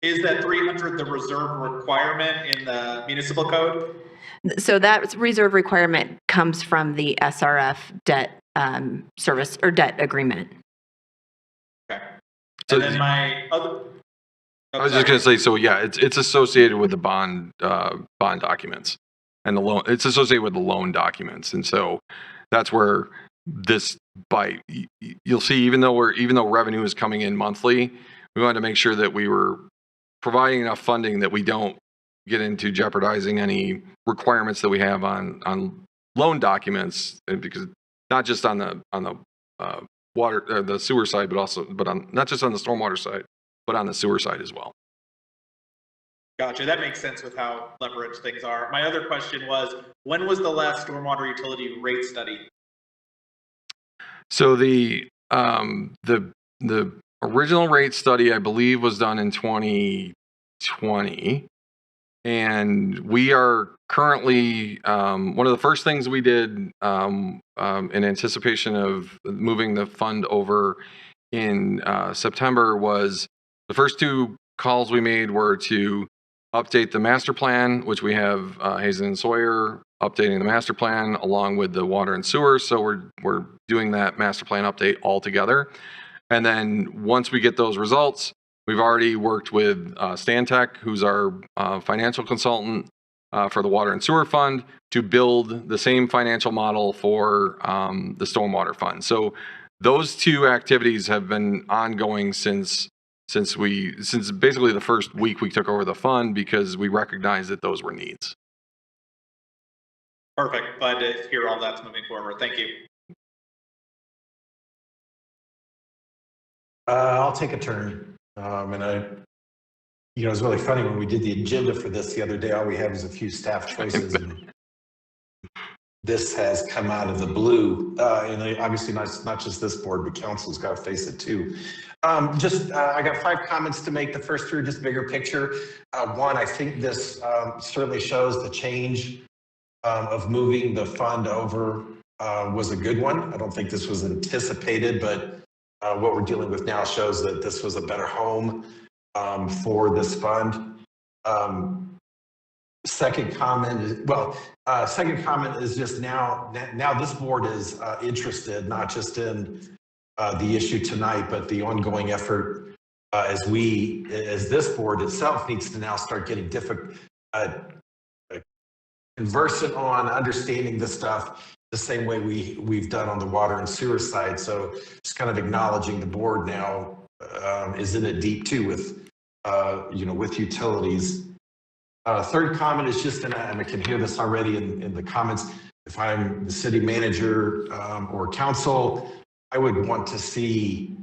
Is that 300 the reserve requirement in the municipal code? So that reserve requirement comes from the SRF debt service or debt agreement. Okay. So And then my other. I was just going to say, so yeah, it's associated with the bond documents and the loan. It's associated with the loan documents, and so that's where this you'll see. Even though revenue is coming in monthly, we wanted to make sure that we were providing enough funding that we don't get into jeopardizing any requirements that we have on loan documents, because not just on the water the sewer side, but on not just on the stormwater side, but on the sewer side as well. Gotcha. That makes sense with how leveraged things are. My other question was, when was the last stormwater utility rate study? So the original rate study, I believe, was done in 2020. And we are currently, one of the first things we did in anticipation of moving the fund over in September was the first two calls we made were to update the master plan, which we have Hazen and Sawyer updating the master plan along with the water and sewer. So we're doing that master plan update all together. And then once we get those results, we've already worked with Stantec, who's our financial consultant for the Water and Sewer Fund, to build the same financial model for the Stormwater Fund. So those two activities have been ongoing since basically the first week we took over the fund, because we recognized that those were needs. Perfect. Glad to hear all that's moving forward. Thank you. I'll take a turn. It was really funny when we did the agenda for this the other day. All we had was a few staff choices, and this has come out of the blue. And obviously, not just this board, but council's got to face it too. I got 5 comments to make. The first 3 are just bigger picture. One, I think this certainly shows the change of moving the fund over was a good one. I don't think this was anticipated, but what we're dealing with now shows that this was a better home for this fund. Second comment is just now this board is interested not just in the issue tonight, but the ongoing effort as this board itself needs to now start getting conversant on understanding this stuff the same way we've done on the water and sewer side. So just kind of acknowledging the board now is in it deep too with utilities. Third comment is just, and I can hear this already in the comments, if I'm the city manager or council, I would want to see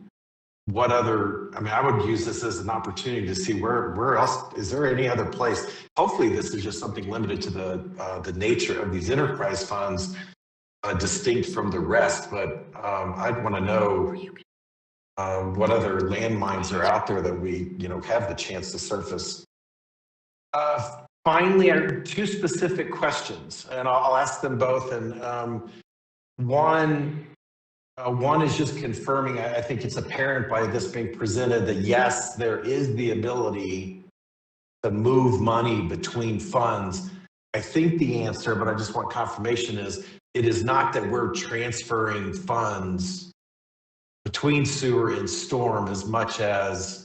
what other, I mean, I would use this as an opportunity to see where else, is there any other place? Hopefully this is just something limited to the nature of these enterprise funds, distinct from the rest, but I'd want to know what other landmines are out there that we, have the chance to surface. Finally, I have two specific questions, and I'll ask them both. And one is just confirming, I think it's apparent by this being presented that yes, there is the ability to move money between funds. I think the answer, but I just want confirmation, is it is not that we're transferring funds between sewer and storm as much as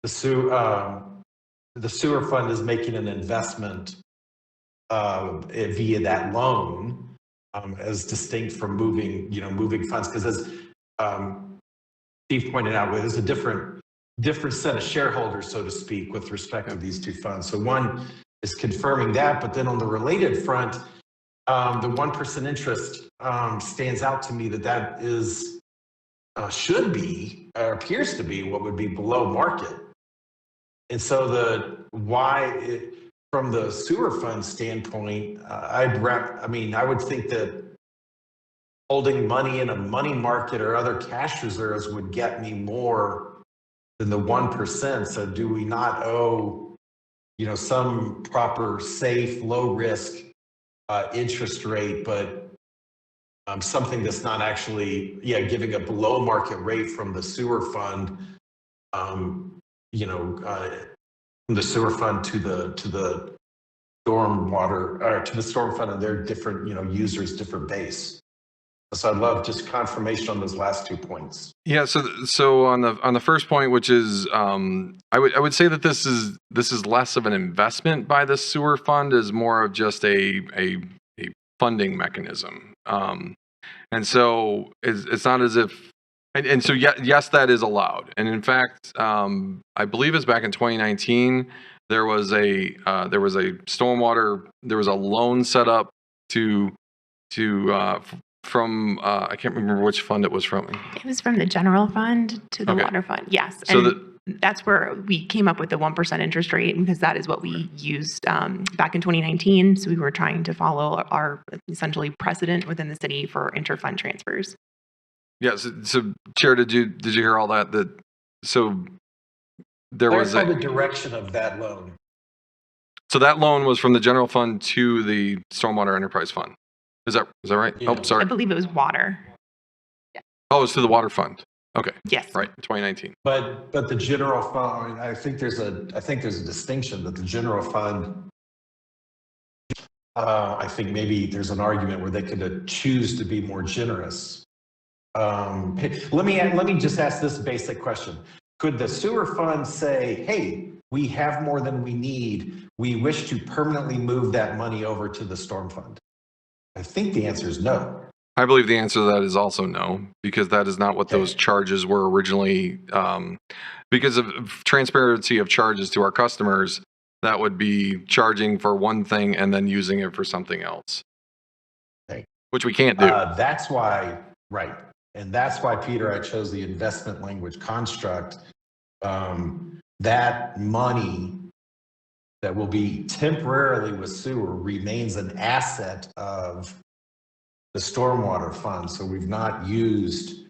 the sewer fund is making an investment via that loan, as distinct from moving funds. Because as Steve pointed out, there's a different set of shareholders, so to speak, with respect to these two funds. So one is confirming that, but then on the related front, the 1% interest stands out to me that is should be, or appears to be, what would be below market. And so from the sewer fund standpoint, I would think that holding money in a money market or other cash reserves would get me more than the 1%. So do we not owe, some proper, safe, low risk interest rate, but something that's not actually, giving a below market rate from the sewer fund, from the sewer fund to the storm water, or to the storm fund and their different, users, different base. So I'd love just confirmation on those last 2 points. Yeah. So on the first point, which is, I would say that this is less of an investment by the sewer fund, is more of just a funding mechanism. And so it's not as if, and so yes, that is allowed. And in fact, I believe it's back in 2019, there was a stormwater, there was a loan set up from I can't remember which fund it was from. It was from the general fund to the water fund. Yes. So that's where we came up with the 1% interest rate, because that is what we used back in 2019. So we were trying to follow our essentially precedent within the city for interfund transfers. Yeah. So Chair, did you hear all that? So there was the direction of that loan. So that loan was from the general fund to the stormwater enterprise fund. Is that right? Yeah. Oh, sorry. I believe it was water. Oh, it's to the water fund. Okay. Yes. Right. 2019. But the general fund, I think there's a distinction that the general fund, I think maybe there's an argument where they could choose to be more generous. Let me just ask this basic question. Could the sewer fund say, hey, we have more than we need. We wish to permanently move that money over to the storm fund? I think the answer is no. I believe the answer to that is also no, because that is not what those charges were originally. Because of transparency of charges to our customers, that would be charging for one thing and then using it for something else, which we can't do. That's why, right. And that's why, Peter, I chose the investment language construct. That money that will be temporarily with sewer remains an asset of the stormwater fund. So we've not used,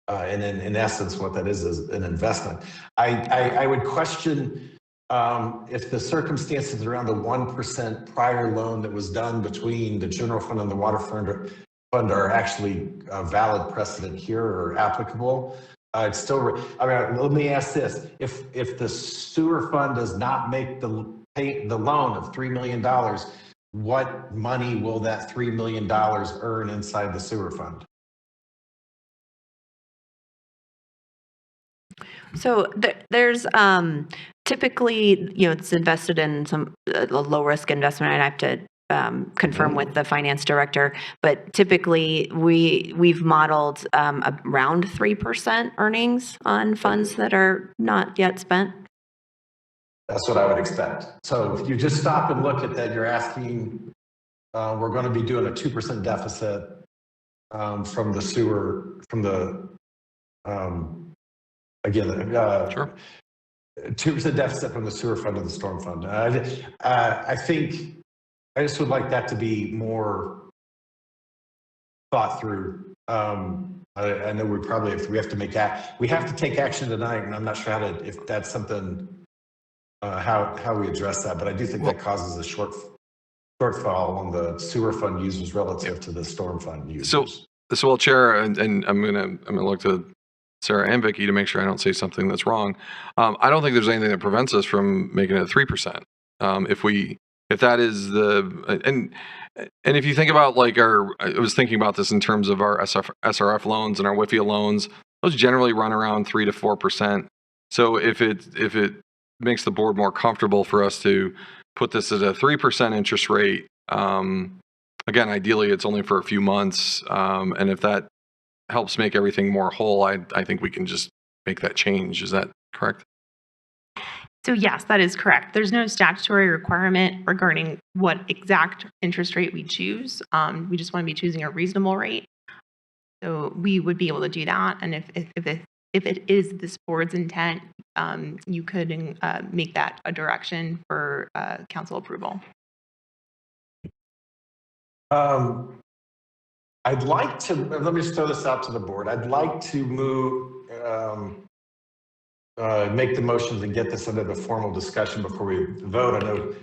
and in essence, what that is an investment. I would question if the circumstances around the 1% prior loan that was done between the general fund and the water fund are actually a valid precedent here or applicable. It's still, let me ask this. If the sewer fund does not make the loan of $3 million, what money will that $3 million earn inside the sewer fund? So there's typically, it's invested in some low risk investment. I'd have to confirm with the finance director, but typically we've modeled around 3% earnings on funds that are not yet spent. That's what I would expect. So if you just stop and look at that, you're asking, we're going to be doing a 2% deficit from the sewer, from the again, Sure. 2% deficit from the sewer fund to the storm fund. I think I just would like that to be more thought through. I know we probably, if we have to we have to take action tonight, and I'm not sure if that's something, how we address that, but I do think that causes a shortfall on the sewer fund users relative to the storm fund users. So, Chair, and I'm gonna look to Sarah and Vicky to make sure I don't say something that's wrong. I don't think there's anything that prevents us from making it 3%. If that is and if you think about like I was thinking about this in terms of our SRF loans and our WIFIA loans, those generally run around 3 to 4%. So if it makes the board more comfortable for us to put this at a 3% interest rate, again, ideally it's only for a few months, and if that helps make everything more whole, I think we can just make that change. Is that correct? So yes, that is correct. There's no statutory requirement regarding what exact interest rate we choose. We just want to be choosing a reasonable rate. So we would be able to do that. And if it is this board's intent, you could make that a direction for council approval. I'd like to, let me just throw this out to the board. I'd like to make the motions and get this under the formal discussion before we vote. I know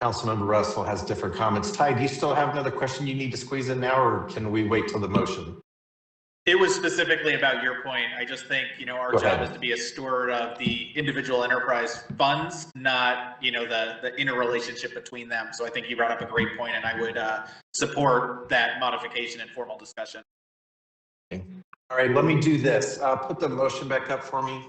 Councilmember Russell has different comments. Ty, do you still have another question you need to squeeze in now, or can we wait till the motion? It was specifically about your point. I just think, our job is to be a steward of the individual enterprise funds, not, the interrelationship between them. So I think you brought up a great point, and I would support that modification in formal discussion. Okay. All right, let me do this. Put the motion back up for me.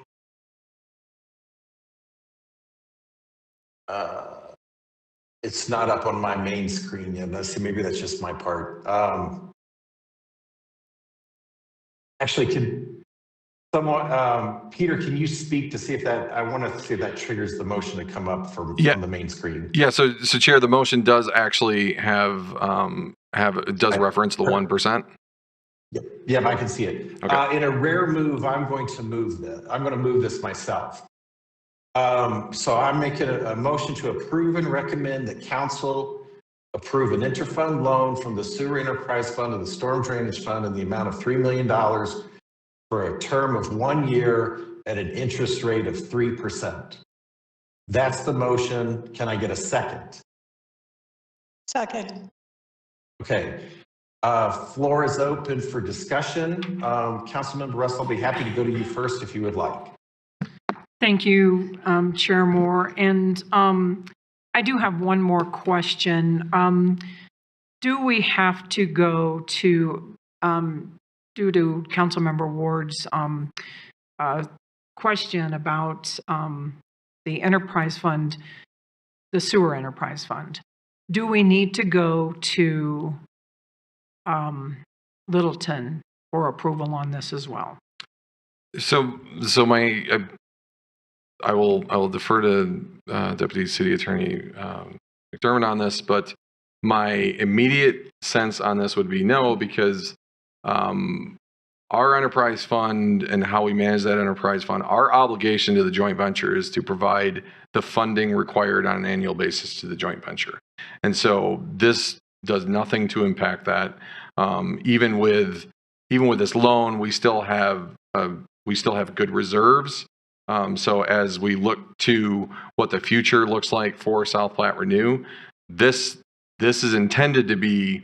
It's not up on my main screen yet. Let's see, maybe that's just my part. Actually, can someone, Peter, can you speak to see if that, I want to see if that triggers the motion to come up from the main screen. Yeah, so Chair, the motion does actually have it does reference the 1%. Yep, yeah, I can see it. Okay. In a rare move, I'm going to move this myself. So I'm making a motion to approve and recommend that council approve an interfund loan from the sewer enterprise fund to the storm drainage fund in the amount of $3 million for a term of 1 year at an interest rate of 3%. That's the motion. Can I get a second? Second. Okay. Floor is open for discussion. Councilmember Russell, I'll be happy to go to you first if you would like. Thank you, Chair Moore. And I do have one more question. Do we have to go to, due to Councilmember Ward's question about the enterprise fund, the sewer enterprise fund, do we need to go to Littleton for approval on this as well? So I will defer to Deputy City Attorney McDermott on this, but my immediate sense on this would be no, because our enterprise fund and how we manage that enterprise fund, our obligation to the joint venture is to provide the funding required on an annual basis to the joint venture. And so this does nothing to impact that. Even with this loan, we still have good reserves. So as we look to what the future looks like for South Platte Renew, this is intended to be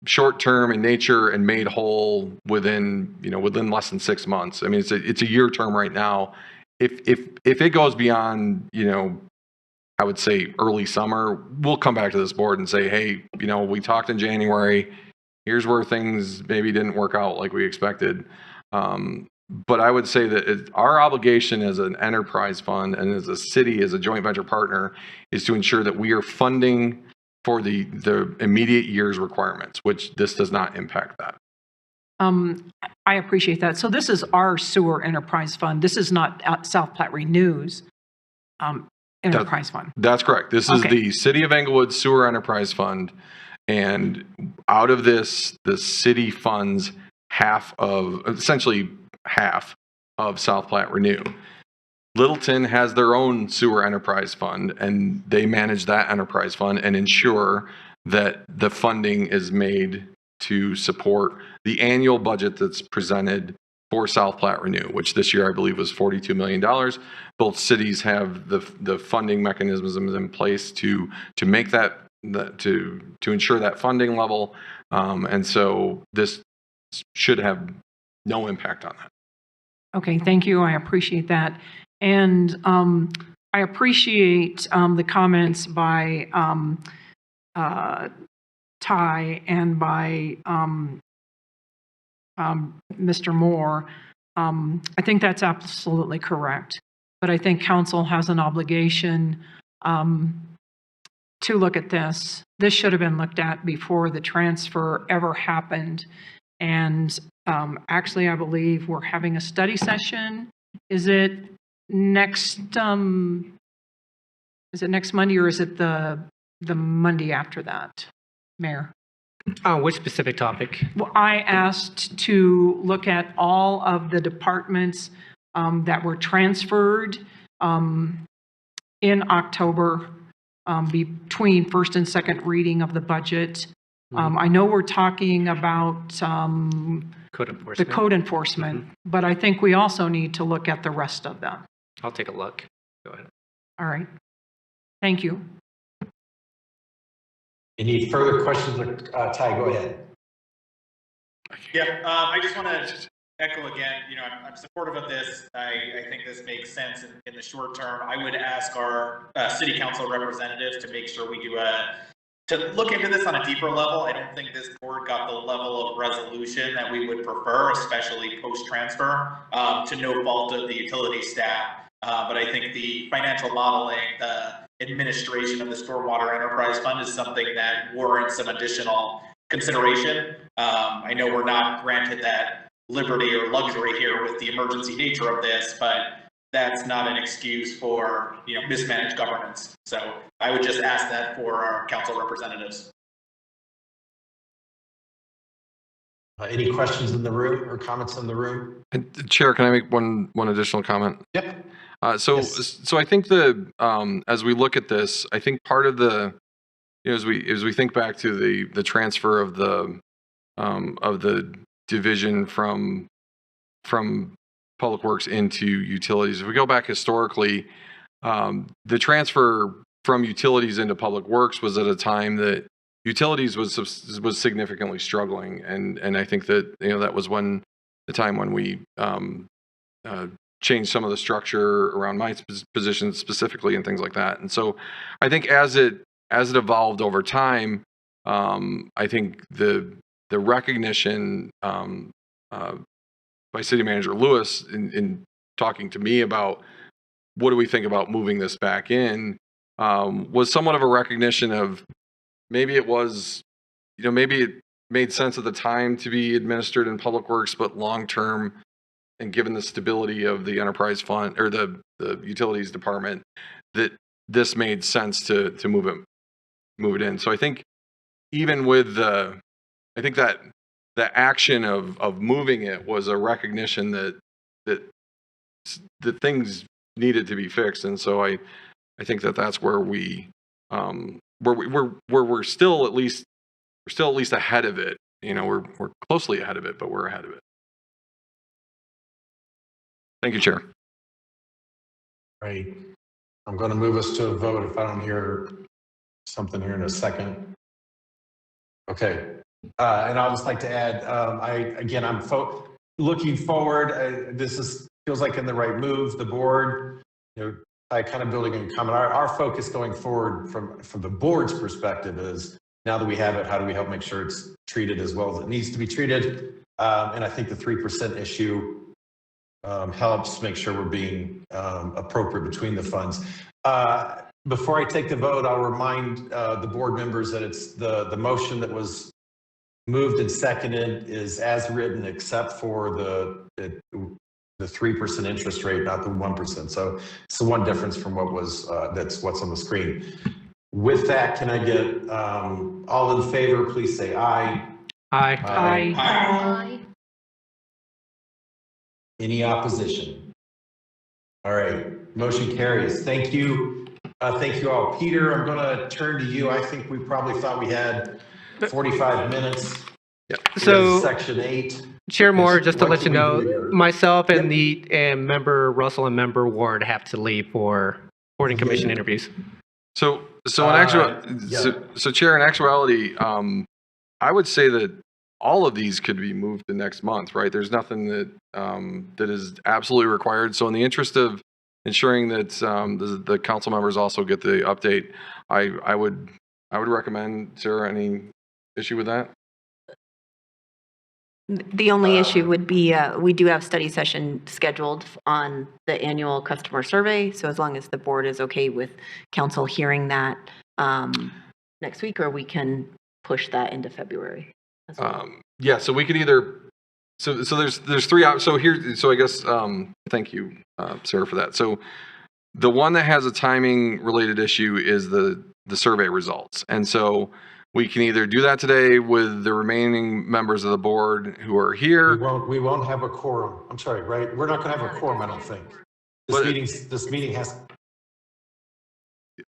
short-term in nature and made whole within less than 6 months. I mean, it's a year term right now. If it goes beyond, I would say early summer, we'll come back to this board and say, hey, we talked in January. Here's where things maybe didn't work out like we expected. But I would say that our obligation as an enterprise fund and as a city, as a joint venture partner, is to ensure that we are funding for the immediate year's requirements, which this does not impact that. I appreciate that. So this is our sewer enterprise fund. This is not South Platte Renew's enterprise fund. That's correct. This is the City of Englewood Sewer Enterprise Fund. And out of this, the city funds essentially half of South Platte Renew. Littleton has their own sewer enterprise fund, and they manage that enterprise fund and ensure that the funding is made to support the annual budget that's presented for South Platte Renew, which this year I believe was $42 million. Both cities have the funding mechanisms in place to make that, to ensure that funding level. And so this should have no impact on that. Okay, thank you. I appreciate that. And I appreciate the comments by Ty and by Mr. Moore. I think that's absolutely correct. But I think council has an obligation to look at this. This should have been looked at before the transfer ever happened. And actually, I believe we're having a study session. Is it next Monday, or is it the Monday after that, Mayor? Which specific topic? Well, I asked to look at all of the departments that were transferred in October between first and second reading of the budget. I know we're talking about Code the enforcement. code enforcement, but I think we also need to look at the rest of them. I'll take a look. Go ahead. All right. Thank you. Any further questions? Ty, go ahead. Yeah, I just want to echo again, I'm supportive of this. I think this makes sense in the short term. I would ask our city council representatives to make sure we do to look into this on a deeper level. I don't think this board got the level of resolution that we would prefer, especially post-transfer, to no fault of the utility staff. But I think the financial modeling, the administration of the Stormwater Enterprise Fund is something that warrants some additional consideration. I know we're not granted that liberty or luxury here with the emergency nature of this, but that's not an excuse for mismanaged governance. So I would just ask that for our council representatives. Any questions in the room or comments in the room? Chair, can I make one additional comment? Yep. So I think as we look at this, I think part of the, as we think back to the transfer of the division from Public Works into utilities, if we go back historically, the transfer from utilities into Public Works was at a time that utilities was significantly struggling, and I think that that was the time when we changed some of the structure around my position specifically and things like that. And so I think as it evolved over time, I think the recognition by City Manager Lewis in talking to me about what do we think about moving this back in was somewhat of a recognition of maybe it was, maybe it made sense at the time to be administered in Public Works, but long term, and given the stability of the enterprise fund or the utilities department, that this made sense to move it in. So I think even with I think that the action of moving it was a recognition that things needed to be fixed. And so I think that's where we're still at least ahead of it. We're closely ahead of it, but we're ahead of it. Thank you, Chair. Right. I'm going to move us to a vote if I don't hear something here in a second. Okay. And I'll just like to add, I'm looking forward. This feels like in the right move. The board, I kind of building in comment. Our focus going forward from the board's perspective is now that we have it, how do we help make sure it's treated as well as it needs to be treated? And I think the 3% issue helps make sure we're being appropriate between the funds. Before I take the vote, I'll remind the board members that it's the motion that was moved and seconded is as written, except for the 3% interest rate, not the 1%. So it's the one difference from what's on the screen. With that, can I get all in favor? Please say aye. Aye. Aye. Aye. Any opposition? All right, motion carries. Thank you. Thank you all. Peter, I'm going to turn to you. I think we probably thought we had 45 minutes. So, Section 8. Chair Moore, Yes, just to what let you can we do know, here? myself and member Russell and member Ward have to leave for board and commission interviews. So in actual, yeah. so Chair, in actuality, I would say that all of these could be moved to next month, right? There's nothing that that is absolutely required. So in the interest of ensuring that the council members also get the update, I would recommend. Sarah, any issue with that? The only issue would be, we do have study session scheduled on the annual customer survey. So as long as the board is okay with council hearing that next week, or we can push that into February. As well. Yeah, so we could either, so there's three options. So here, so I guess, thank you, Sarah, for that. So the one that has a timing related issue is the survey results. And so we can either do that today with the remaining members of the board who are here. We won't have a quorum. I'm sorry, right? We're not going to have a quorum, I don't think. This meeting has.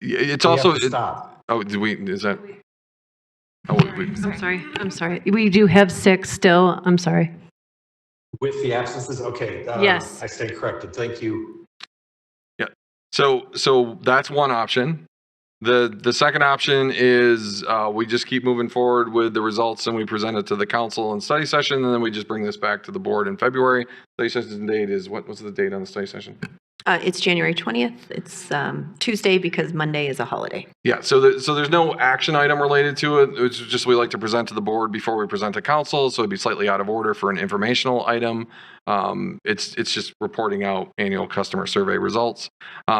It's we also have to stop. Oh, is that? Oh, I'm sorry. We do have 6 still. I'm sorry. With the absences, okay. Yes. I stand corrected. Thank you. Yeah. So that's one option. The second option is we just keep moving forward with the results and we present it to the council in study session, and then we just bring this back to the board in February. Study session date is what's the date on the study session? It's January 20th. It's Tuesday because Monday is a holiday. Yeah, so there's no action item related to it. It's just we like to present to the board before we present to council, so it'd be slightly out of order for an informational item. It's just reporting out annual customer survey results.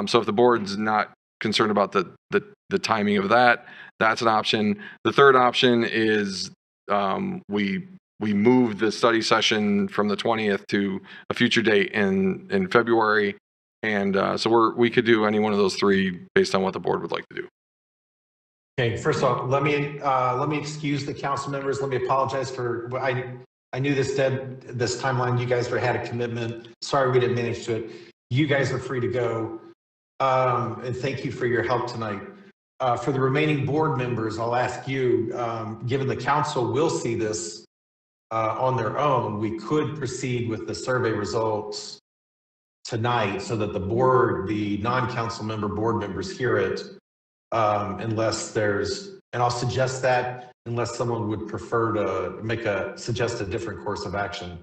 So if the board's not concerned about the timing of that, that's an option. The third option is we move the study session from the 20th to a future date in February. And so we could do any one of those three based on what the board would like to do. Okay, first off, let me excuse the council members. Let me apologize for, I knew this timeline, you guys had a commitment. Sorry we didn't manage to it. You guys are free to go. And thank you for your help tonight. For the remaining board members, I'll ask you, given the council will see this on their own, we could proceed with the survey results tonight so that the non-council member board members hear it, unless and I'll suggest that unless someone would prefer to suggest a different course of action.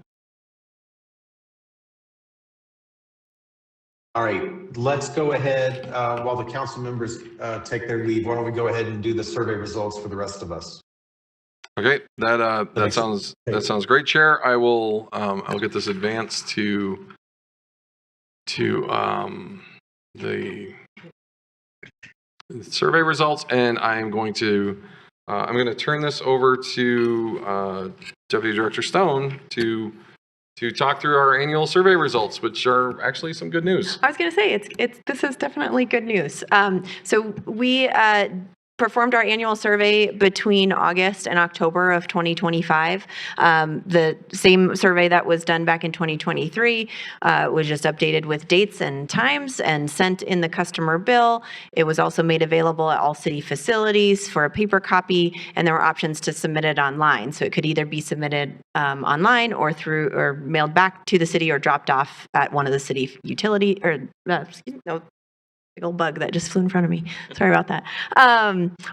All right, let's go ahead while the council members take their leave. Why don't we go ahead and do the survey results for the rest of us? Okay, that sounds great, Chair. I'll get this advanced to the survey results, and I'm going to turn this over to Deputy Director Stone to talk through our annual survey results, which are actually some good news. I was going to say, this is definitely good news. So we performed our annual survey between August and October of 2025. The same survey that was done back in 2023 was just updated with dates and times and sent in the customer bill. It was also made available at all city facilities for a paper copy, and there were options to submit it online. So it could either be submitted online or mailed back to the city or dropped off at one of the city utility big old bug that just flew in front of me. Sorry about that.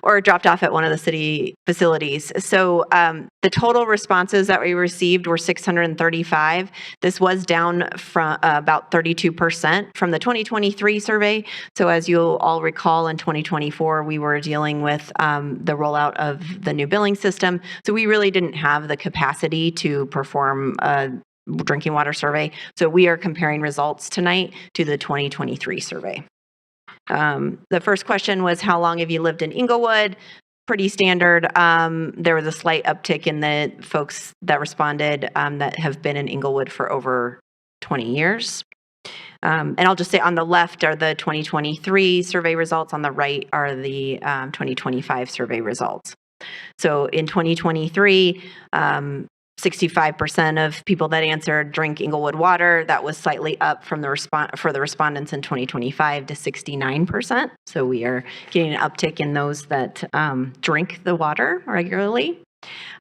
Or dropped off at one of the city facilities. So the total responses that we received were 635. This was down from about 32% from the 2023 survey. So as you'll all recall, in 2024, we were dealing with the rollout of the new billing system. So we really didn't have the capacity to perform a drinking water survey. So we are comparing results tonight to the 2023 survey. The first question was, how long have you lived in Englewood? Pretty standard. There was a slight uptick in the folks that responded that have been in Englewood for over 20 years. And I'll just say on the left are the 2023 survey results. On the right are the 2025 survey results. So in 2023, 65% of people that answered drink Englewood water. That was slightly up from the respondents in 2025 to 69%. So we are getting an uptick in those that drink the water regularly.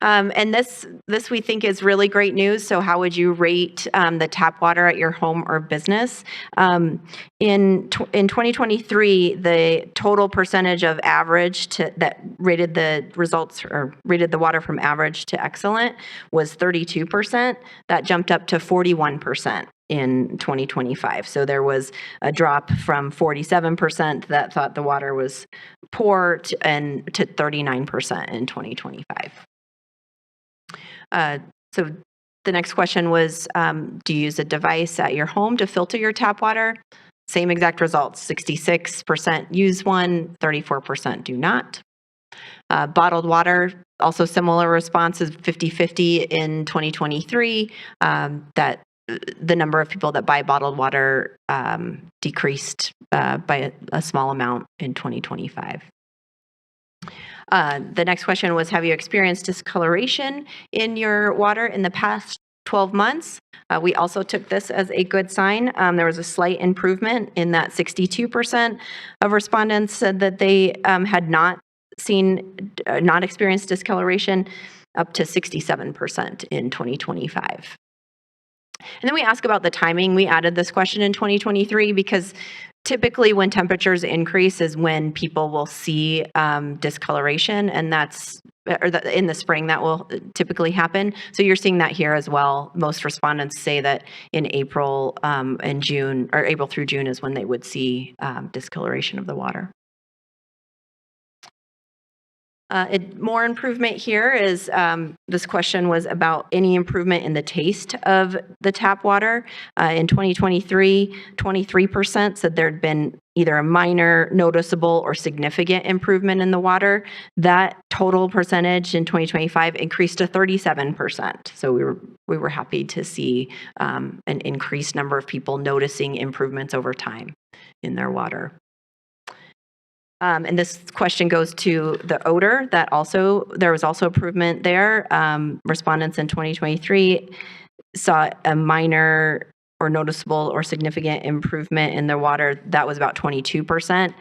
And this we think is really great news. So how would you rate the tap water at your home or business? In 2023, the total percentage of average that rated the results or rated the water from average to excellent was 32%. That jumped up to 41% in 2025. So there was a drop from 47% that thought the water was poor to 39% in 2025. So the next question was, do you use a device at your home to filter your tap water? Same exact results, 66% use one, 34% do not. Bottled water, also similar responses, 50-50 in 2023, that the number of people that buy bottled water decreased by a small amount in 2025. The next question was, have you experienced discoloration in your water in the past 12 months? We also took this as a good sign. There was a slight improvement in that 62% of respondents said that they had not experienced discoloration, up to 67% in 2025. And then we ask about the timing. We added this question in 2023 because typically when temperatures increase is when people will see discoloration, and in the spring that will typically happen. So you're seeing that here as well. Most respondents say that in April and June, or April through June, is when they would see discoloration of the water. More improvement here is, this question was about any improvement in the taste of the tap water. In 2023, 23% said there'd been either a minor, noticeable, or significant improvement in the water. That total percentage in 2025 increased to 37%. So we were happy to see an increased number of people noticing improvements over time in their water. And this question goes to the odor. There was also improvement there. Respondents in 2023 saw a minor or noticeable or significant improvement in their water. That was about 22%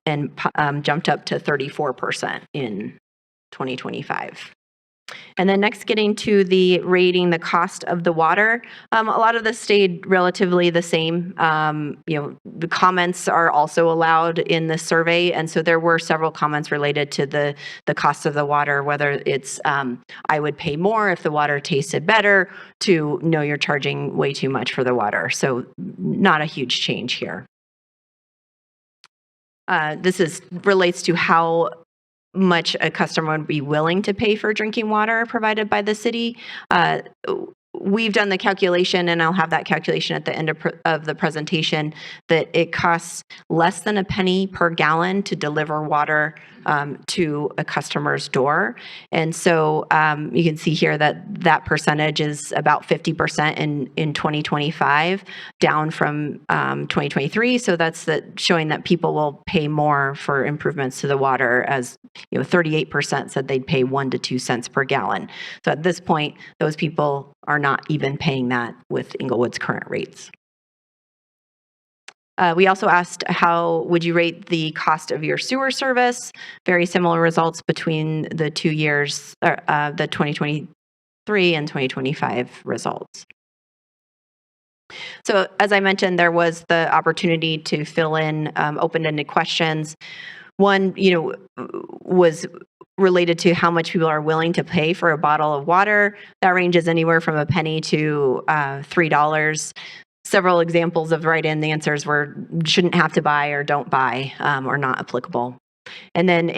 and jumped up to 34% in 2025. And then next, getting to the rating the cost of the water. A lot of this stayed relatively the same. The comments are also allowed in the survey, and so there were several comments related to the cost of the water, whether it's I would pay more if the water tasted better, to no, you're charging way too much for the water. So not a huge change here. This relates to how much a customer would be willing to pay for drinking water provided by the city. We've done the calculation, and I'll have that calculation at the end of the presentation, that it costs less than a penny per gallon to deliver water to a customer's door. And so you can see here that percentage is about 50% in 2025, down from 2023. So that's showing that people will pay more for improvements to the water, as 38% said they'd pay 1 to 2 cents per gallon. So at this point, those people are not even paying that with Englewood's current rates. We also asked, how would you rate the cost of your sewer service? Very similar results between the 2 years, the 2023 and 2025 results. So as I mentioned, there was the opportunity to fill in open-ended questions. One, was related to how much people are willing to pay for a bottle of water. That ranges anywhere from a penny to $3. Several examples of write-in answers were shouldn't have to buy, or don't buy, or not applicable. And then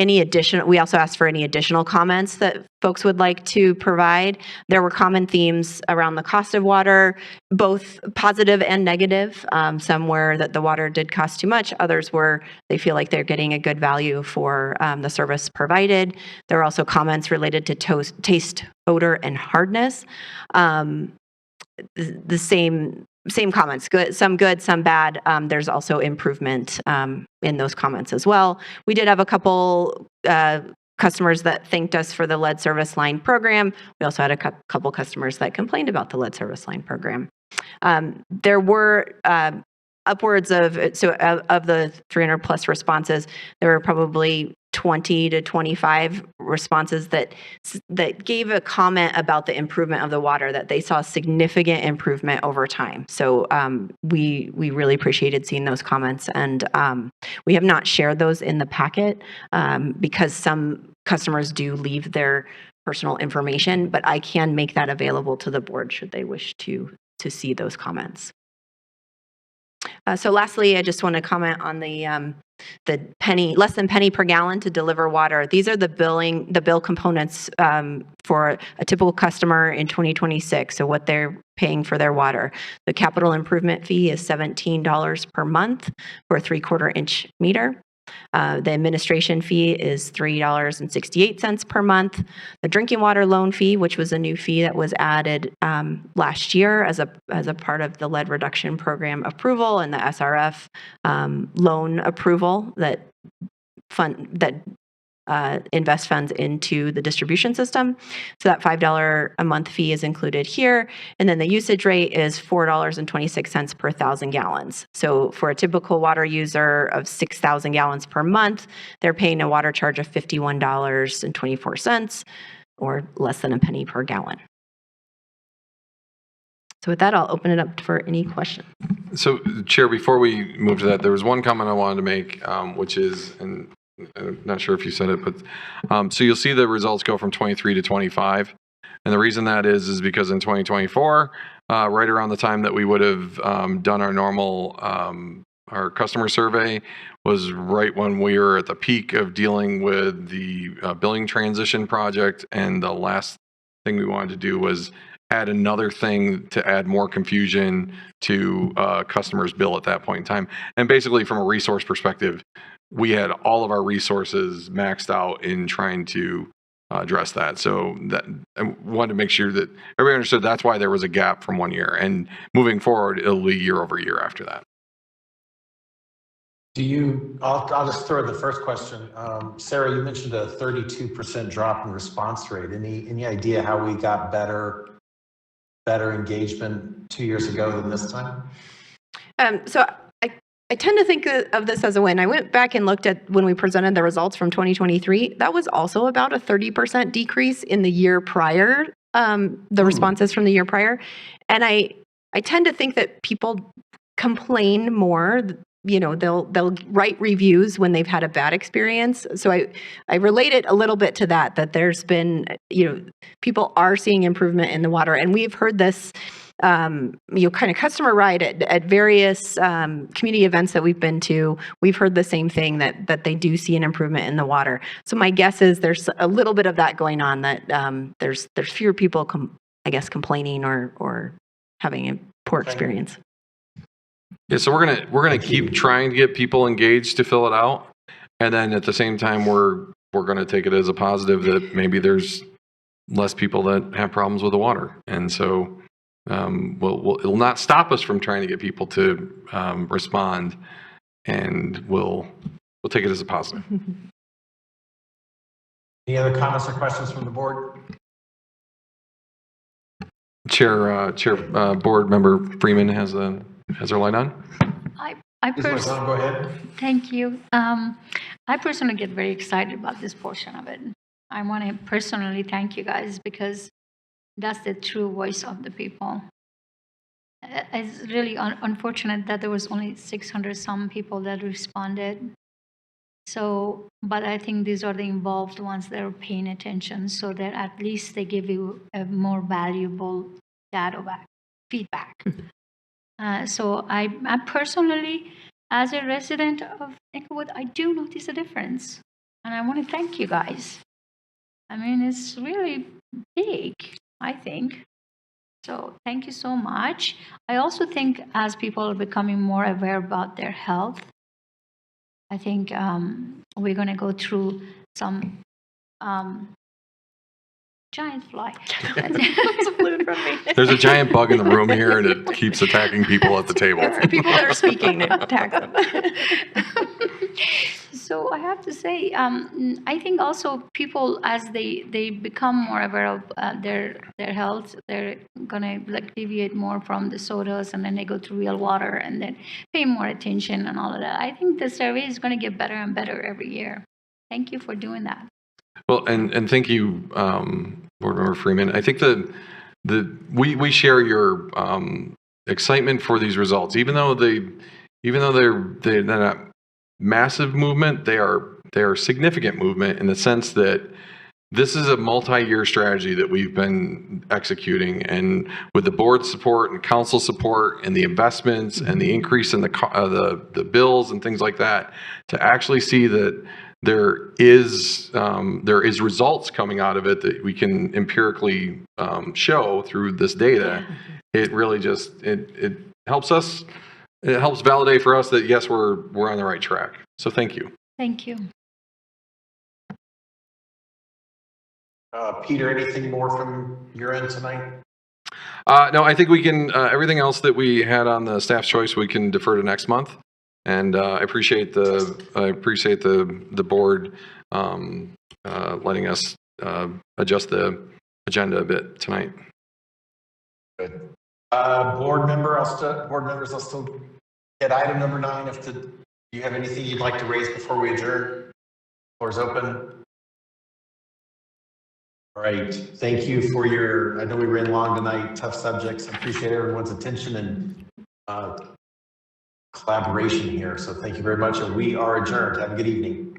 we also asked for any additional comments that folks would like to provide. There were common themes around the cost of water, both positive and negative. Some were that the water did cost too much. Others were they feel like they're getting a good value for the service provided. There were also comments related to taste, odor, and hardness. The same comments, some good, some bad. There's also improvement in those comments as well. We did have a couple customers that thanked us for the lead service line program. We also had a couple customers that complained about the lead service line program. There were upwards of the 300 plus responses, there were probably 20 to 25 responses that gave a comment about the improvement of the water, that they saw significant improvement over time. So we really appreciated seeing those comments, and we have not shared those in the packet because some customers do leave their personal information, but I can make that available to the board should they wish to see those comments. So lastly, I just want to comment on the less than penny per gallon to deliver water. These are the bill components for a typical customer in 2026. So what they're paying for their water. The capital improvement fee is $17 per month for a 3/4 inch meter. The administration fee is $3.68 per month. The drinking water loan fee, which was a new fee that was added last year as a part of the lead reduction program approval and the SRF loan approval that invest funds into the distribution system. So that $5 a month fee is included here. And then the usage rate is $4.26 per 1,000 gallons. So for a typical water user of 6,000 gallons per month, they're paying a water charge of $51.24 or less than a penny per gallon. So with that, I'll open it up for any questions. So, Chair, before we move to that, there was one comment I wanted to make, which is, and I'm not sure if you said it, but so you'll see the results go from 23 to 25. And the reason that is because in 2024, right around the time that we would have done our normal, our customer survey was right when we were at the peak of dealing with the billing transition project. And the last thing we wanted to do was add another thing to add more confusion to customers' bill at that point in time. And basically, from a resource perspective, we had all of our resources maxed out in trying to address that. So that I wanted to make sure that everybody understood that's why there was a gap from 1 year. And moving forward, it'll be year over year after that. I'll just throw the first question. Sarah, you mentioned a 32% drop in response rate. Any idea how we got better engagement 2 years ago than this time? So I tend to think of this as a win. I went back and looked at when we presented the results from 2023. That was also about a 30% decrease in the year prior, the responses from the year prior. And I tend to think that people complain more. You know, they'll write reviews when they've had a bad experience. So I relate it a little bit to that there's been, people are seeing improvement in the water. And we've heard this, kind of customer ride at various community events that we've been to. We've heard the same thing, that they do see an improvement in the water. So my guess is there's a little bit of that going on, that there's fewer people, complaining or having a poor experience. Yeah, so we're gonna keep trying to get people engaged to fill it out, and then at the same time we're gonna take it as a positive that maybe there's less people that have problems with the water, and so it'll not stop us from trying to get people to respond, and we'll take it as a positive. Any other comments or questions from the board? Chair, Board Member Freeman has her light on. Go ahead. Thank you. I personally get very excited about this portion of it. I want to personally thank you guys because that's the true voice of the people. It's really unfortunate that there was only 600 some people that responded. So, but I think these are the involved ones that are paying attention, so that at least they give you a more valuable feedback. So I personally, as a resident of Englewood, I do notice a difference. And I want to thank you guys. I mean, it's really big, I think. So thank you so much. I also think as people are becoming more aware about their health, I think we're going to go through some giant fly. Flew in front of me. There's a giant bug in the room here, and it keeps attacking people at the table. People that are speaking, they attack them. So I have to say, I think also people, as they become more aware of their health, they're gonna like deviate more from the sodas, and then they go to real water, and then pay more attention and all of that. I think the survey is gonna get better and better every year. Thank you for doing that. Well, and thank you, Board Member Freeman. I think we share your excitement for these results, even though they're not massive movement, they are significant movement in the sense that this is a multi-year strategy that we've been executing, and with the board support and council support and the investments and the increase in the bills and things like that, to actually see that there is results coming out of it that we can empirically show through this data. It really just it helps us. It helps validate for us that yes, we're on the right track. So thank you. Thank you. Peter, anything more from your end tonight? No, I think we can. Everything else that we had on the staff's choice, we can defer to next month. And I appreciate the board letting us adjust the agenda a bit tonight. Good. Board members, I'll still get item number 9. Do you have anything you'd like to raise before we adjourn? Floor is open. All right. Thank you for I know we ran long tonight, tough subjects. I appreciate everyone's attention and collaboration here. So thank you very much. And we are adjourned. Have a good evening.